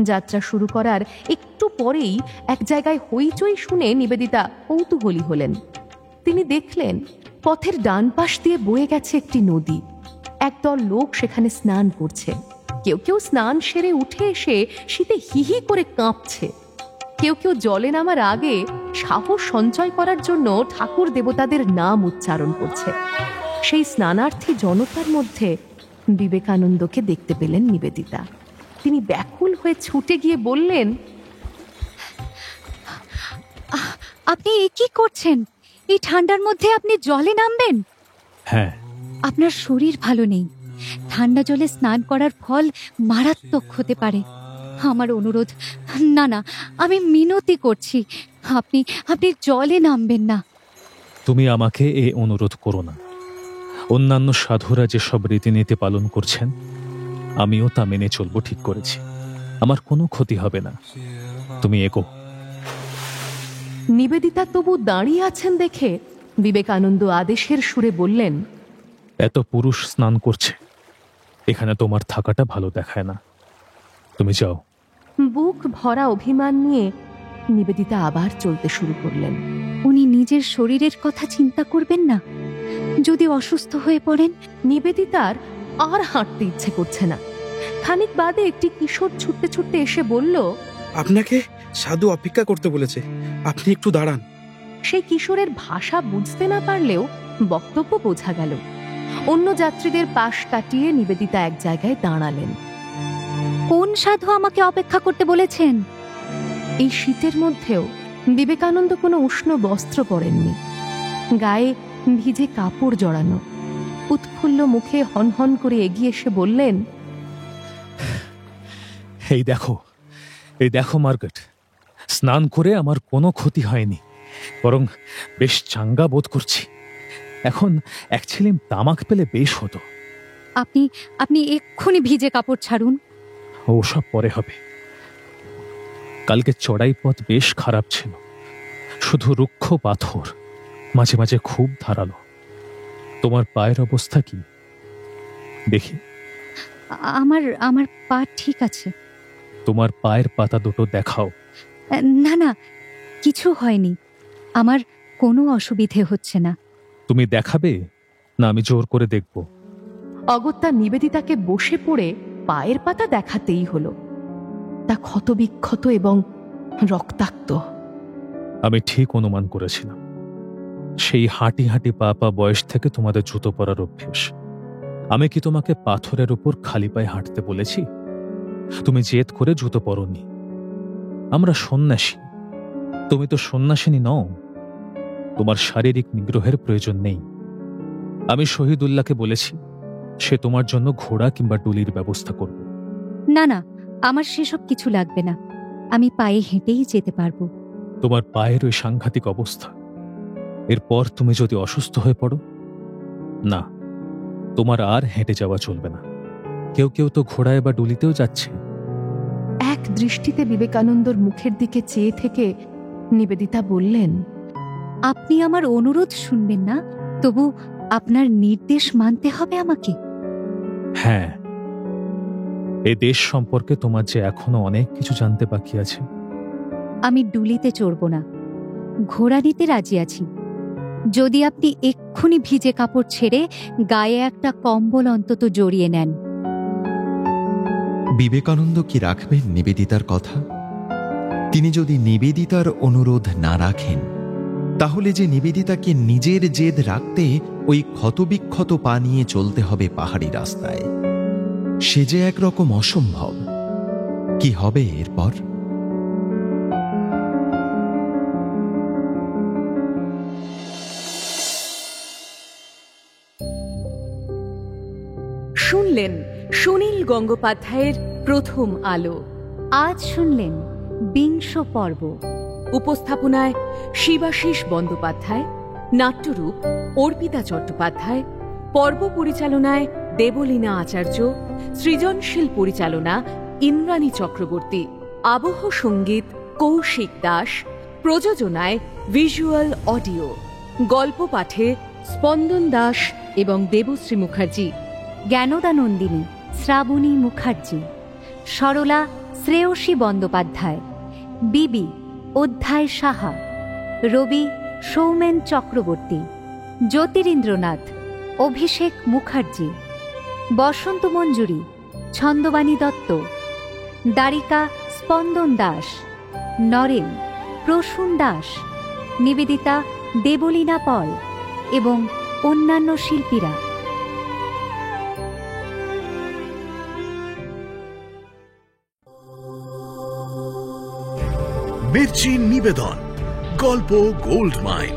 যাত্রা শুরু করার একটু পরেই এক জায়গায় হইচই শুনে নিবেদিতা কৌতূহলী হলেন। তিনি দেখলেন পথের ডান পাশ দিয়ে বয়ে গেছে একটি নদী। একদল লোক সেখানে স্নান করছে। কেউ কেউ স্নান সেরে উঠে এসে শীতে হিহি করে কাঁপছে। কেউ কেউ জলে নামার আগে সাহস সঞ্চয় করার জন্য ঠাকুর দেবতাদের নাম উচ্চারণ করছে। সেই স্নানার্থী জনতার মধ্যে বিবেকানন্দকে দেখতে পেলেন নিবেদিতা। তিনি ব্যাকুল হয়ে ছুটে গিয়ে বললেন, আপনি এ কি করছেন? এই ঠান্ডার মধ্যে আপনি জলে নামবেন? হ্যাঁ। আপনার শরীর ভালো নেই। ঠান্ডা জলে স্নান করার ফল মারাত্মক হতে পারে। আমার অনুরোধ, না না, আমি মিনতি করছি, আপনি আপনি জলে নামবেন না। তুমি আমাকে এ অনুরোধ করো না। অন্যান্য সাধুরা যেসব রীতিনীতি পালন করছেন আমিও তা মেনে চলবো ঠিক করেছি। আমার কোনো ক্ষতি হবে না, তুমি এগো। নিবেদিতা তবু দাঁড়িয়ে আছেন দেখে বিবেকানন্দ আদেশের সুরে বললেন, এত পুরুষ স্নান করছে, এখানে তোমার থাকাটা ভালো দেখায় না, তুমি যাও। বুক ভরা অভিমান নিয়ে নিবেদিতা আবার চলতে শুরু করলেন। উনি নিজের শরীরের কথা চিন্তা করবেন না? যদি অসুস্থ হয়ে পড়েন? নিবেদিতার আর হাঁটতে ইচ্ছে করছে না। খানিক বাদে একটি কিশোর ছুটতে ছুটতে এসে বলল, আপনাকে সাধু অপেক্ষা করতে বলেছে, আপনি একটু দাঁড়ান। সেই কিশোরের ভাষা বুঝতে না পারলেও বক্তব্য বোঝা গেল। অন্য যাত্রীদের পাশ কাটিয়ে নিবেদিতা এক জায়গায় দাঁড়ালেন। কোন সাধু আমাকে অপেক্ষা করতে বলেছেন? এই শীতের মধ্যেও বিবেকানন্দ কোনো উষ্ণ বস্ত্র পরেননি। গায়ে ভিজে কাপড় জড়ানো। উৎফুল্ল মুখে হনহন করে এগিয়ে এসে বললেন, এই দেখো মার্গারেট, স্নান করে আমার কোনো ক্ষতি হয়নি, বরং বেশ চাঙ্গা বোধ করছি। এখন এক ছিলিম তামাক পেলে বেশ হতো। আপনি আপনি এক্ষুনি ভিজে কাপড় ছাড়ুন। ওসব পরে হবে। কালকে চড়াই পথ বেশ খারাপ ছিল, শুধু রুক্ষ পাথর, মাঝে মাঝে খুব ধারালো। তোমার পায়ের অবস্থা কি দেখি? আমার পা ঠিক আছে। তোমার পায়ের পাতা দুটো দেখাও। না না, কিছু হয়নি, আমার কোনো অসুবিধে হচ্ছে না। তুমি দেখাবে না আমি জোর করে দেখব? অগত্যা নিবেদিতাকে বসে পড়ে পায়ের পাতা দেখাতেই হলো। তা ক্ষতবিক্ষত এবং রক্তাক্ত। আমি ঠিক অনুমান করেছিলাম। সেই হাঁটি হাঁটি পা পা বয়স থেকে তোমাদের জুতো পরার অভ্যেস। আমি কি তোমাকে পাথরের উপর খালি পায়ে হাঁটতে বলেছি? তুমি জেদ করে জুতো পরোনি। আমরা সন্ন্যাসী, তুমি তো সন্ন্যাসিনী নও। তোমার শারীরিক নিগ্রহের প্রয়োজন নেই। আমি শহীদুল্লাহকে বলেছি, সে তোমার জন্য ঘোড়া কিংবা ডুলির ব্যবস্থা করবে। না না, আমার সেসব কিছু লাগবে না, আমি পায়ে হেঁটেই যেতে পারবো। তোমার পায়ের ওই সাংঘাতিক অবস্থা, এরপর তুমি যদি অসুস্থ হয়ে পড়ো, না, তোমার আর হেঁটে যাওয়া চলবে না। কেউ কেউ তো ঘোড়ায় বা ডুলিতেও যাচ্ছে। এক দৃষ্টিতে বিবেকানন্দর মুখের দিকে চেয়ে থেকে নিবেদিতা বললেন, আপনি আমার অনুরোধ শুনবেন না? তবু আপনার নির্দেশ মানতে হবে আমাকে। হ্যাঁ, এ দেশ সম্পর্কে তোমার যে এখনো অনেক কিছু জানতে বাকি আছে। আমি ডুলিতে চড়ব না, ঘোড়া নিতে রাজি আছি, যদি আপনি এক্ষুনি ভিজে কাপড় ছেড়ে গায়ে একটা কম্বল অন্তত জড়িয়ে নেন। বিবেকানন্দ কি রাখবেন নিবেদিতার কথা? তিনি যদি নিবেদিতার অনুরোধ না রাখেন, তাহলে যে নিবেদিতাকে নিজের জেদ রাখতে ওই ক্ষতবিক্ষত পা নিয়ে চলতে হবে পাহাড়ি রাস্তায়, সে যে একরকম অসম্ভব। কি হবে এরপর? শুনলেন সুনীল গঙ্গোপাধ্যায়ের প্রথম আলো। আজ শুনলেন 20 পর্ব। উপস্থাপনায় শিবাশিস বন্দ্যোপাধ্যায়, নাট্যরূপ অর্পিতা চট্টোপাধ্যায়, পর্ব পরিচালনায় দেবলীনা আচার্য, সৃজনশীল পরিচালনা ইন্দ্রাণী চক্রবর্তী, আবহ সঙ্গীত কৌশিক দাস, প্রযোজনায় ভিজুয়াল অডিও, গল্প পাঠে স্পন্দন দাস এবং দেবশ্রী মুখার্জি, জ্ঞানদা নন্দিনী শ্রাবণী মুখার্জি, সরলা শ্রেয়সী বন্দ্যোপাধ্যায়, বিবি অধ্যায় সাহা, রবি সৌমেন চক্রবর্তী, জ্যোতিরিন্দ্রনাথ অভিষেক মুখার্জি, বসন্ত মঞ্জুরি ছন্দবাণী দত্ত, দ্বারিকা স্পন্দন দাস, নরেন প্রসূন দাস, নিবেদিতা দেবলীনা পল এবং অন্যান্য শিল্পীরা। মির্চি নিবেদন গল্প গোল্ড মাইন।